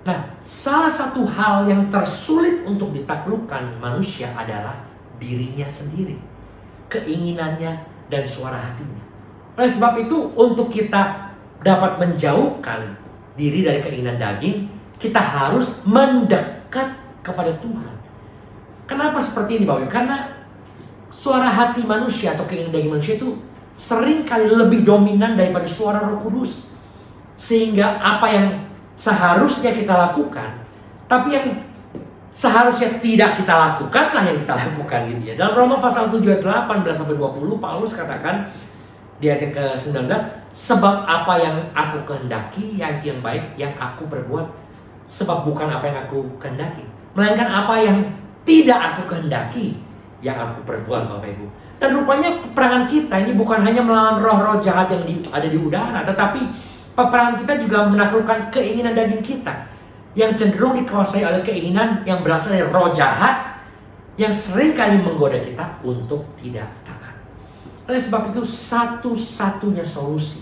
Nah, salah satu hal yang tersulit untuk ditaklukkan manusia adalah dirinya sendiri, keinginannya dan suara hatinya. Oleh sebab itu, untuk kita dapat menjauhkan diri dari keinginan daging, kita harus mendekat kepada Tuhan. Kenapa seperti ini, Bapak? Karena suara hati manusia atau keinginan daging manusia itu sering kali lebih dominan daripada suara Roh Kudus. Sehingga apa yang seharusnya kita lakukan, tapi yang seharusnya tidak kita lakukan lah yang kita lakukan gitu ya. Dalam Roma pasal 7 ayat 18-20 Paulus katakan di ayat yang ke-19, sebab apa yang aku kehendaki yaitu yang baik yang aku perbuat, sebab bukan apa yang aku kehendaki, melainkan apa yang tidak aku kehendaki yang aku perbuat, Bapak Ibu. Dan rupanya peperangan kita ini bukan hanya melawan roh-roh jahat yang ada di udara, tetapi peperangan kita juga menaklukkan keinginan daging kita yang cenderung dikuasai oleh keinginan yang berasal dari roh jahat yang sering kali menggoda kita untuk tidak taat. Oleh sebab itu, satu-satunya solusi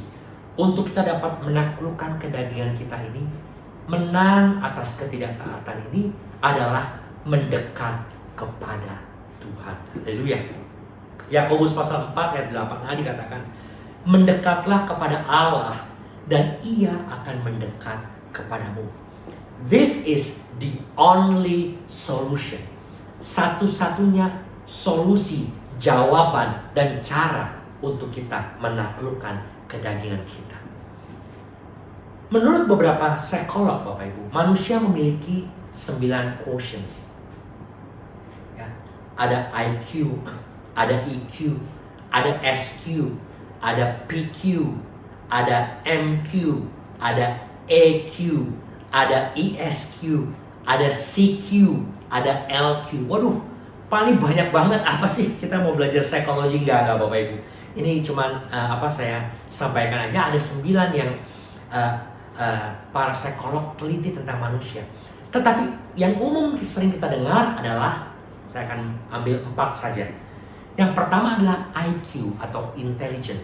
untuk kita dapat menaklukkan kedagingan kita ini, menang atas ketidaktaatan ini, adalah mendekat kepada Tuhan. Haleluya. Yakobus pasal 4 ayat 8a dikatakan, mendekatlah kepada Allah dan Ia akan mendekat kepadamu. This is the only solution. Satu-satunya solusi, jawaban, dan cara untuk kita menaklukkan kedagingan kita. Menurut beberapa psikolog, Bapak Ibu, manusia memiliki 9 quotients. Ya, ada IQ, ada EQ, ada SQ, ada PQ, ada MQ, ada EQ, ada ESQ, ada CQ, ada LQ. Waduh, paling banyak banget. Apa sih? Kita mau belajar psikologi enggak Bapak Ibu? Ini cuman saya sampaikan aja. Ada 9 yang para psikolog teliti tentang manusia. Tetapi yang umum sering kita dengar adalah, saya akan ambil 4 saja. Yang pertama adalah IQ atau intelligent,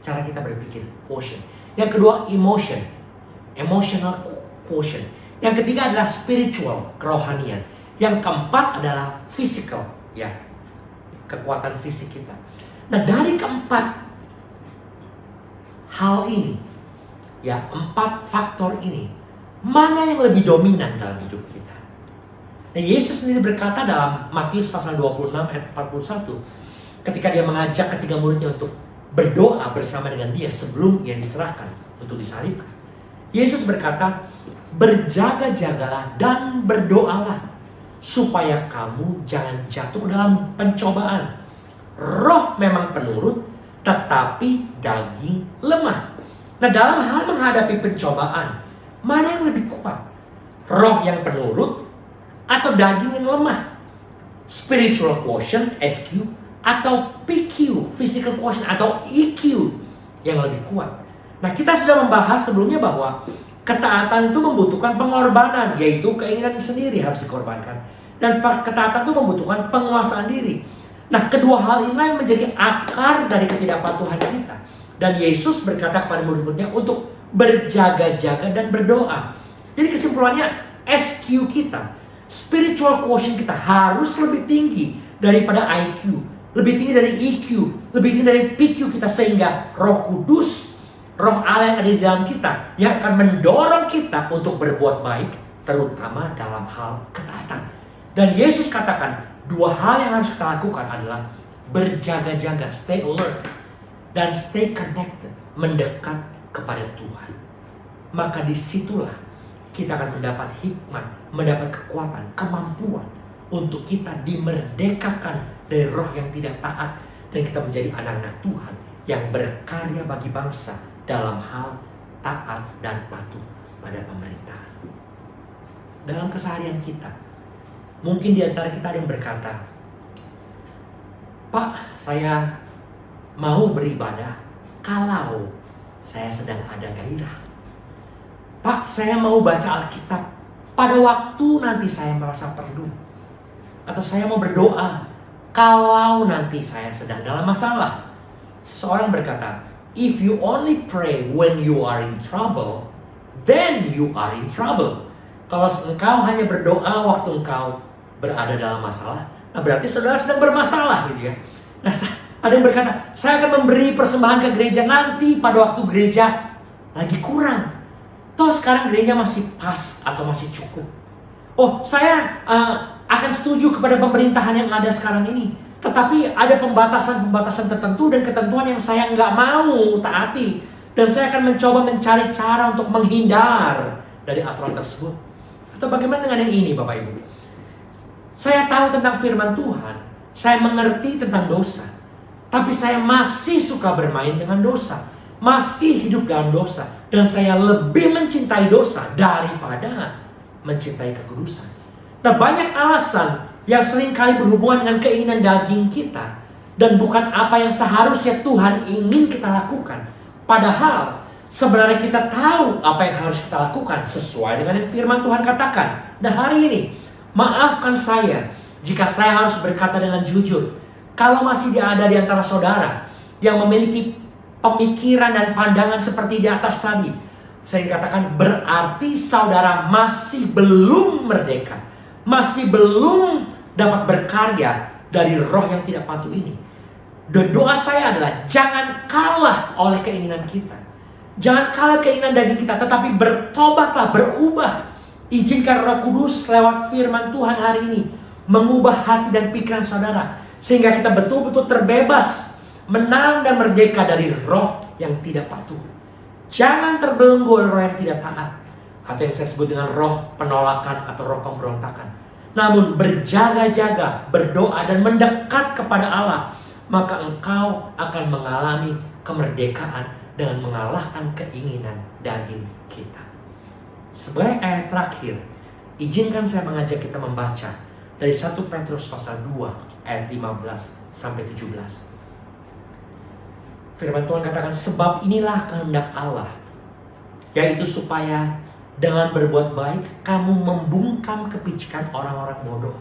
cara kita berpikir, quotient. Yang kedua emotion, emotional quotient. Yang ketiga adalah spiritual, kerohanian. Yang keempat adalah physical, ya, kekuatan fisik kita. Nah, dari keempat hal ini, ya, 4 faktor ini, mana yang lebih dominan dalam hidup kita? Nah, Yesus sendiri berkata dalam Matius pasal 26 ayat 41, ketika dia mengajak ketiga muridnya untuk berdoa bersama dengan dia sebelum ia diserahkan untuk disalibkan. Yesus berkata, berjaga-jagalah dan berdoalah supaya kamu jangan jatuh ke dalam pencobaan. Roh memang penurut, tetapi daging lemah. Nah, dalam hal menghadapi pencobaan, mana yang lebih kuat? Roh yang penurut atau daging yang lemah? Spiritual quotient, SQ, atau PQ, physical quotient, atau EQ yang lebih kuat? Nah, kita sudah membahas sebelumnya bahwa ketaatan itu membutuhkan pengorbanan, yaitu keinginan sendiri harus dikorbankan. Dan ketaatan itu membutuhkan penguasaan diri. Nah, kedua hal inilah yang menjadi akar dari ketidakpatuhan kita. Dan Yesus berkata kepada murid-muridnya untuk berjaga-jaga dan berdoa. Jadi kesimpulannya, SQ kita, spiritual quotient kita harus lebih tinggi daripada IQ, lebih tinggi dari EQ, lebih tinggi dari PQ kita, sehingga Roh Kudus, Roh Allah yang ada di dalam kita, yang akan mendorong kita untuk berbuat baik, terutama dalam hal ketaatan. Dan Yesus katakan, 2 hal yang harus kita lakukan adalah berjaga-jaga, stay alert, dan stay connected, mendekat kepada Tuhan. Maka disitulah kita akan mendapat hikmat, mendapat kekuatan, kemampuan untuk kita dimerdekakan dari roh yang tidak taat, dan kita menjadi anak-anak Tuhan yang berkarya bagi bangsa dalam hal taat dan patuh pada pemerintahan. Dalam keseharian kita, mungkin di antara kita ada yang berkata, Pak, saya mau beribadah kalau saya sedang ada gairah. Pak, saya mau baca Alkitab pada waktu nanti saya merasa perlu. Atau saya mau berdoa kalau nanti saya sedang dalam masalah. Seseorang berkata, if you only pray when you are in trouble, then you are in trouble. Kalau engkau hanya berdoa waktu engkau berada dalam masalah, nah berarti saudara sedang bermasalah gitu ya. Nah, ada yang berkata, saya akan memberi persembahan ke gereja nanti pada waktu gereja lagi kurang. Toh sekarang gereja masih pas atau masih cukup. Oh, saya akan setuju kepada pemerintahan yang ada sekarang ini. Tetapi ada pembatasan-pembatasan tertentu dan ketentuan yang saya nggak mau taati. Dan saya akan mencoba mencari cara untuk menghindar dari aturan tersebut. Atau bagaimana dengan yang ini Bapak Ibu? Saya tahu tentang firman Tuhan. Saya mengerti tentang dosa. Tapi saya masih suka bermain dengan dosa. Masih hidup dalam dosa. Dan saya lebih mencintai dosa daripada mencintai kekudusan. Nah, banyak alasan yang seringkali berhubungan dengan keinginan daging kita, dan bukan apa yang seharusnya Tuhan ingin kita lakukan. Padahal sebenarnya kita tahu apa yang harus kita lakukan sesuai dengan yang firman Tuhan katakan. Nah hari ini, maafkan saya jika saya harus berkata dengan jujur. Kalau masih ada di antara saudara yang memiliki pemikiran dan pandangan seperti di atas tadi, saya katakan berarti saudara masih belum merdeka, masih belum dapat berkarya dari roh yang tidak patuh ini. Dan doa saya adalah jangan kalah oleh keinginan kita. Jangan kalah keinginan daging kita, tetapi bertobatlah, berubah. Izinkan Roh Kudus lewat firman Tuhan hari ini mengubah hati dan pikiran saudara, sehingga kita betul-betul terbebas, menang dan merdeka dari roh yang tidak patuh. Jangan terbelenggu oleh roh yang tidak taat, atau yang saya sebut dengan roh penolakan atau roh pemberontakan. Namun berjaga-jaga, berdoa dan mendekat kepada Allah, maka engkau akan mengalami kemerdekaan dengan mengalahkan keinginan daging kita. Sebagai ayat terakhir, izinkan saya mengajak kita membaca dari 1 Petrus pasal 2 ayat 15 sampai 17. Firman Tuhan katakan, sebab inilah kehendak Allah, yaitu supaya dengan berbuat baik kamu membungkam kepicikan orang-orang bodoh.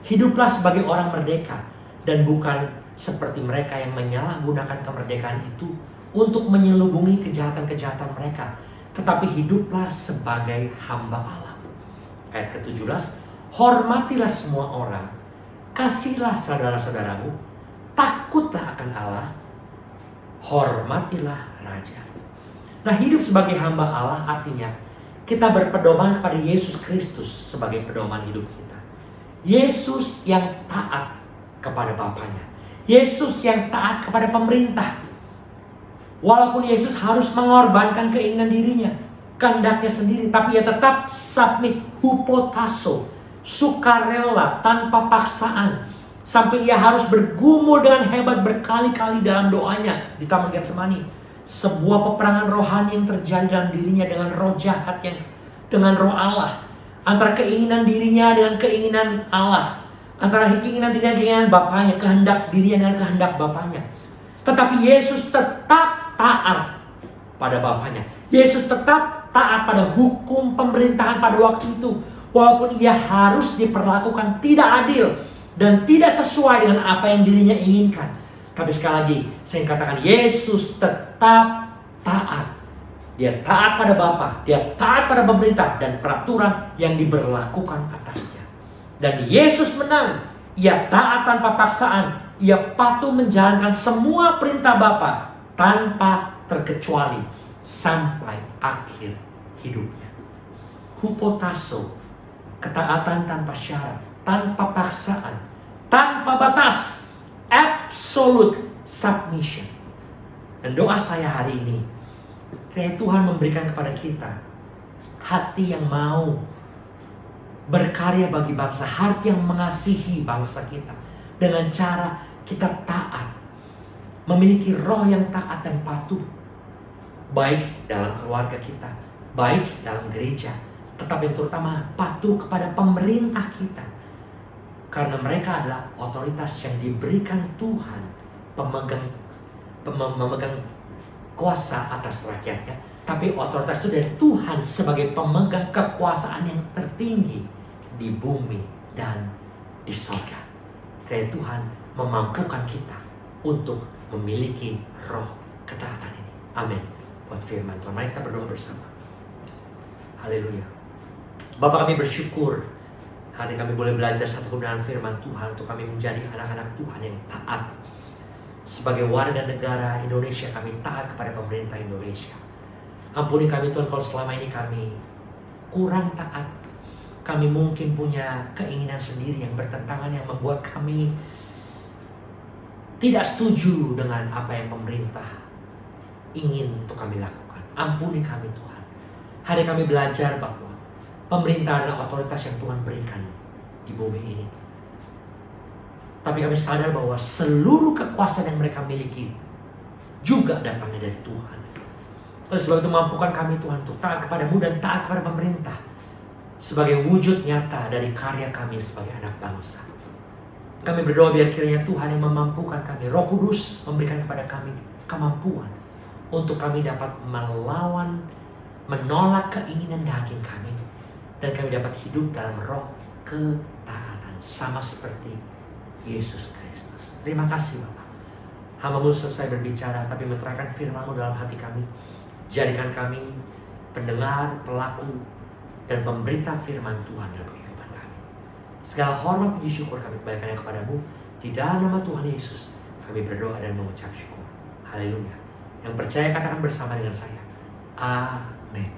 Hiduplah sebagai orang merdeka dan bukan seperti mereka yang menyalahgunakan kemerdekaan itu untuk menyelubungi kejahatan-kejahatan mereka, tetapi hiduplah sebagai hamba Allah. Ayat ke-17, hormatilah semua orang, kasihlah saudara-saudaramu, takutlah akan Allah, hormatilah raja. Nah, hidup sebagai hamba Allah artinya kita berpedoman kepada Yesus Kristus sebagai pedoman hidup kita. Yesus yang taat kepada Bapanya, Yesus yang taat kepada pemerintah. Walaupun Yesus harus mengorbankan keinginan dirinya, kehendaknya sendiri, tapi ia tetap submit, hupotasso, sukarela tanpa paksaan, sampai ia harus bergumul dengan hebat berkali-kali dalam doanya di Taman Getsemani. Sebuah peperangan rohani yang terjadi dalam dirinya dengan roh jahat yang dengan roh Allah, antara keinginan dirinya dengan keinginan Allah, antara keinginan dirinya dengan keinginan Bapanya, kehendak dirinya dengan kehendak Bapanya. Tetapi Yesus tetap taat pada Bapanya. Yesus tetap taat pada hukum pemerintahan pada waktu itu, walaupun ia harus diperlakukan tidak adil dan tidak sesuai dengan apa yang dirinya inginkan. Tapi sekali lagi saya katakan, Yesus tetap taat. Dia taat pada Bapa, dia taat pada pemerintah dan peraturan yang diberlakukan atasnya. Dan Yesus menang. Ia taat tanpa paksaan. Ia patuh menjalankan semua perintah Bapa tanpa terkecuali sampai akhir hidupnya. Hupotasso, ketaatan tanpa syarat, tanpa paksaan, tanpa batas, absolute submission. Dan doa saya hari ini, kiranya Tuhan memberikan kepada kita hati yang mau berkarya bagi bangsa, hati yang mengasihi bangsa kita dengan cara kita taat, memiliki roh yang taat dan patuh, baik dalam keluarga kita, baik dalam gereja, tetapi terutama patuh kepada pemerintah kita, karena mereka adalah otoritas yang diberikan Tuhan, memegang kuasa atas rakyatnya, tapi otoritas itu dari Tuhan sebagai pemegang kekuasaan yang tertinggi di bumi dan di surga. Karena Tuhan memampukan kita untuk memiliki roh ketaatan ini. Amin. Buat firman Tuhan, mari kita berdoa bersama. Haleluya. Bapa, kami bersyukur hari kami boleh belajar satu kebenaran firman Tuhan untuk kami menjadi anak-anak Tuhan yang taat. Sebagai warga negara Indonesia, kami taat kepada pemerintah Indonesia. Ampuni kami Tuhan kalau selama ini kami kurang taat. Kami mungkin punya keinginan sendiri yang bertentangan, yang membuat kami tidak setuju dengan apa yang pemerintah ingin untuk kami lakukan. Ampuni kami Tuhan. Hari kami belajar bahwa pemerintah adalah otoritas yang Tuhan berikan di bumi ini. Tapi kami sadar bahwa seluruh kekuasaan yang mereka miliki juga datangnya dari Tuhan. Oleh sebab itu mampukan kami Tuhan untuk taat kepadamu dan taat kepada pemerintah. sebagai wujud nyata dari karya kami sebagai anak bangsa. Kami berdoa biar kiranya Tuhan yang memampukan kami, Roh Kudus memberikan kepada kami kemampuan untuk kami dapat melawan, menolak keinginan daging kami, dan kami dapat hidup dalam roh ketaatan, sama seperti Yesus Kristus. Terima kasih Bapak. Hamba-Mu selesai berbicara, tapi menerangkan firman-Mu dalam hati kami. Jadikan kami pendengar, pelaku, dan pemberita firman Tuhan dalam kehidupan kami. Segala hormat puji syukur kami kembalikan kepada-Mu. Di dalam nama Tuhan Yesus, kami berdoa dan mengucap syukur. Haleluya. Yang percaya katakan bersama dengan saya. Amin.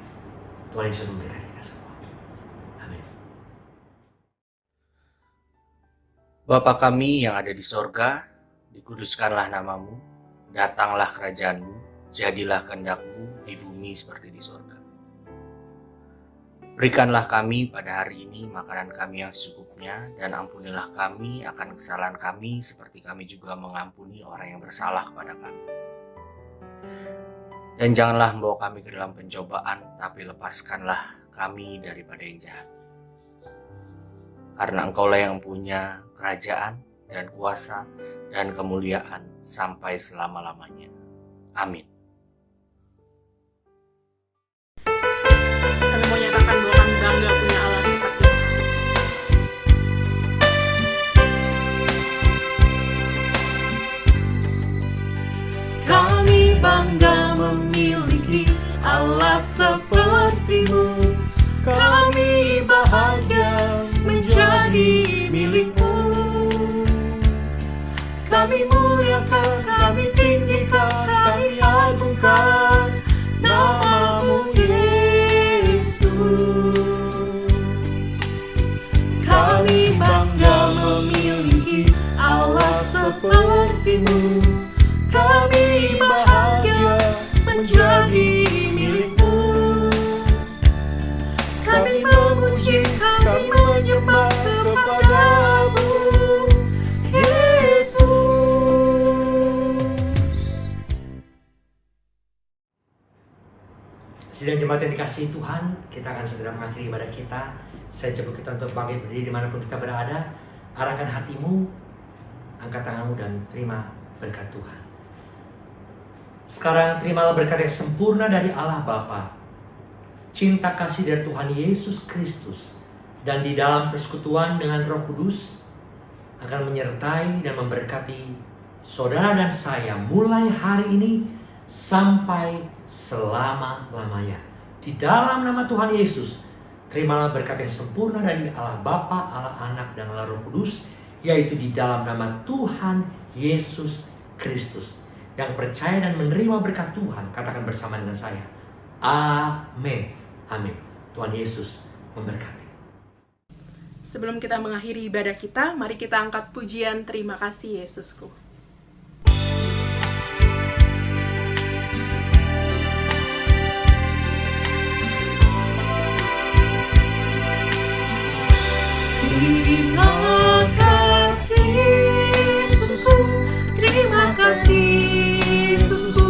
Tuhan Yesus memberkati kita semua. Amin. Bapa kami yang ada di sorga, dikuduskanlah namamu, datanglah kerajaanmu, jadilah kehendak-Mu di bumi seperti di sorga. Berikanlah kami pada hari ini makanan kami yang secukupnya, dan ampunilah kami akan kesalahan kami seperti kami juga mengampuni orang yang bersalah kepada kami. Dan janganlah membawa kami ke dalam pencobaan, tapi lepaskanlah kami daripada yang jahat. Karena Engkaulah yang punya kerajaan dan kuasa dan kemuliaan sampai selama-lamanya. Amin. Kami mau nyatakan bahwa kami bangga punya Allah seperti itu. Kami bangga memiliki Allah seperti-Mu. Kami bahagia menjadi milik-Mu. Kami muliakan, kami tinggikan, kami agungkan nama-Mu Yesus. Kami bangga memiliki Allah seperti-Mu. Kami bahagia menjadi milik-Mu. Kami memuji, kami menyembah kepada-Mu Yesus. Sidang jemaat yang dikasihi Tuhan, kita akan segera mengakhiri ibadah kita. Saya jemput kita untuk bangkit berdiri dimanapun kita berada. Arahkan hatimu, angkat tanganmu, dan terima berkat Tuhan. Sekarang terimalah berkat yang sempurna dari Allah Bapa, cinta kasih dari Tuhan Yesus Kristus, dan di dalam persekutuan dengan Roh Kudus akan menyertai dan memberkati saudara dan saya mulai hari ini sampai selama-lamanya. Di dalam nama Tuhan Yesus, terimalah berkat yang sempurna dari Allah Bapa, Allah Anak, dan Allah Roh Kudus, yaitu di dalam nama Tuhan Yesus Kristus. Yang percaya dan menerima berkat Tuhan, katakan bersama dengan saya. Amin. Amin. Tuhan Yesus memberkati. Sebelum kita mengakhiri ibadah kita, mari kita angkat pujian Terima Kasih Yesusku. Terima kasih Yesusku, terima kasih Yesusku,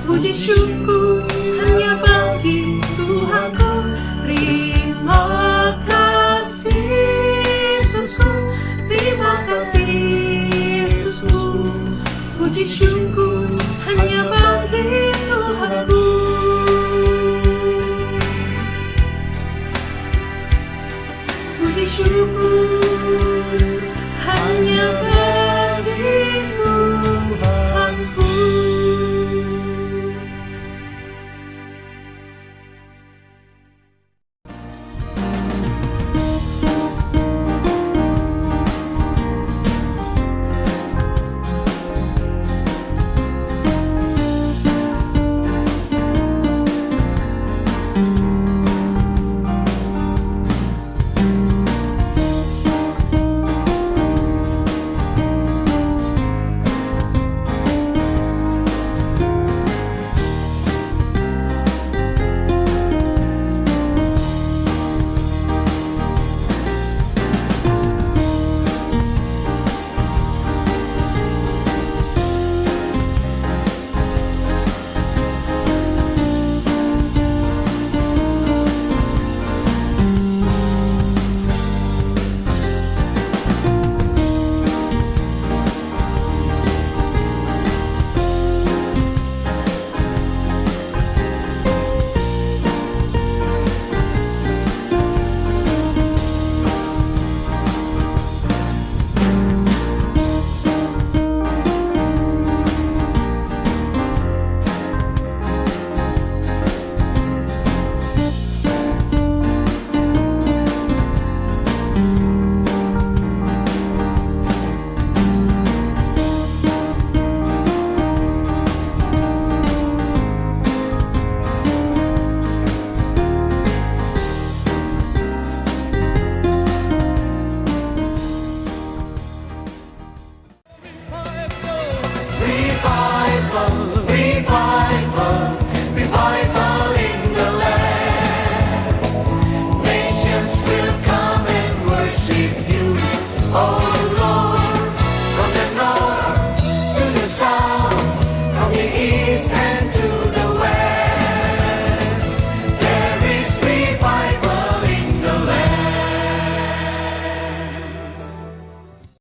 puji syukur hanya bagi Tuhanku. Terima kasih Yesusku, terima kasih Yesusku, puji syukur hanya bagi Tuhanku. Puji syukur hanya bagi Tuhanku. stand to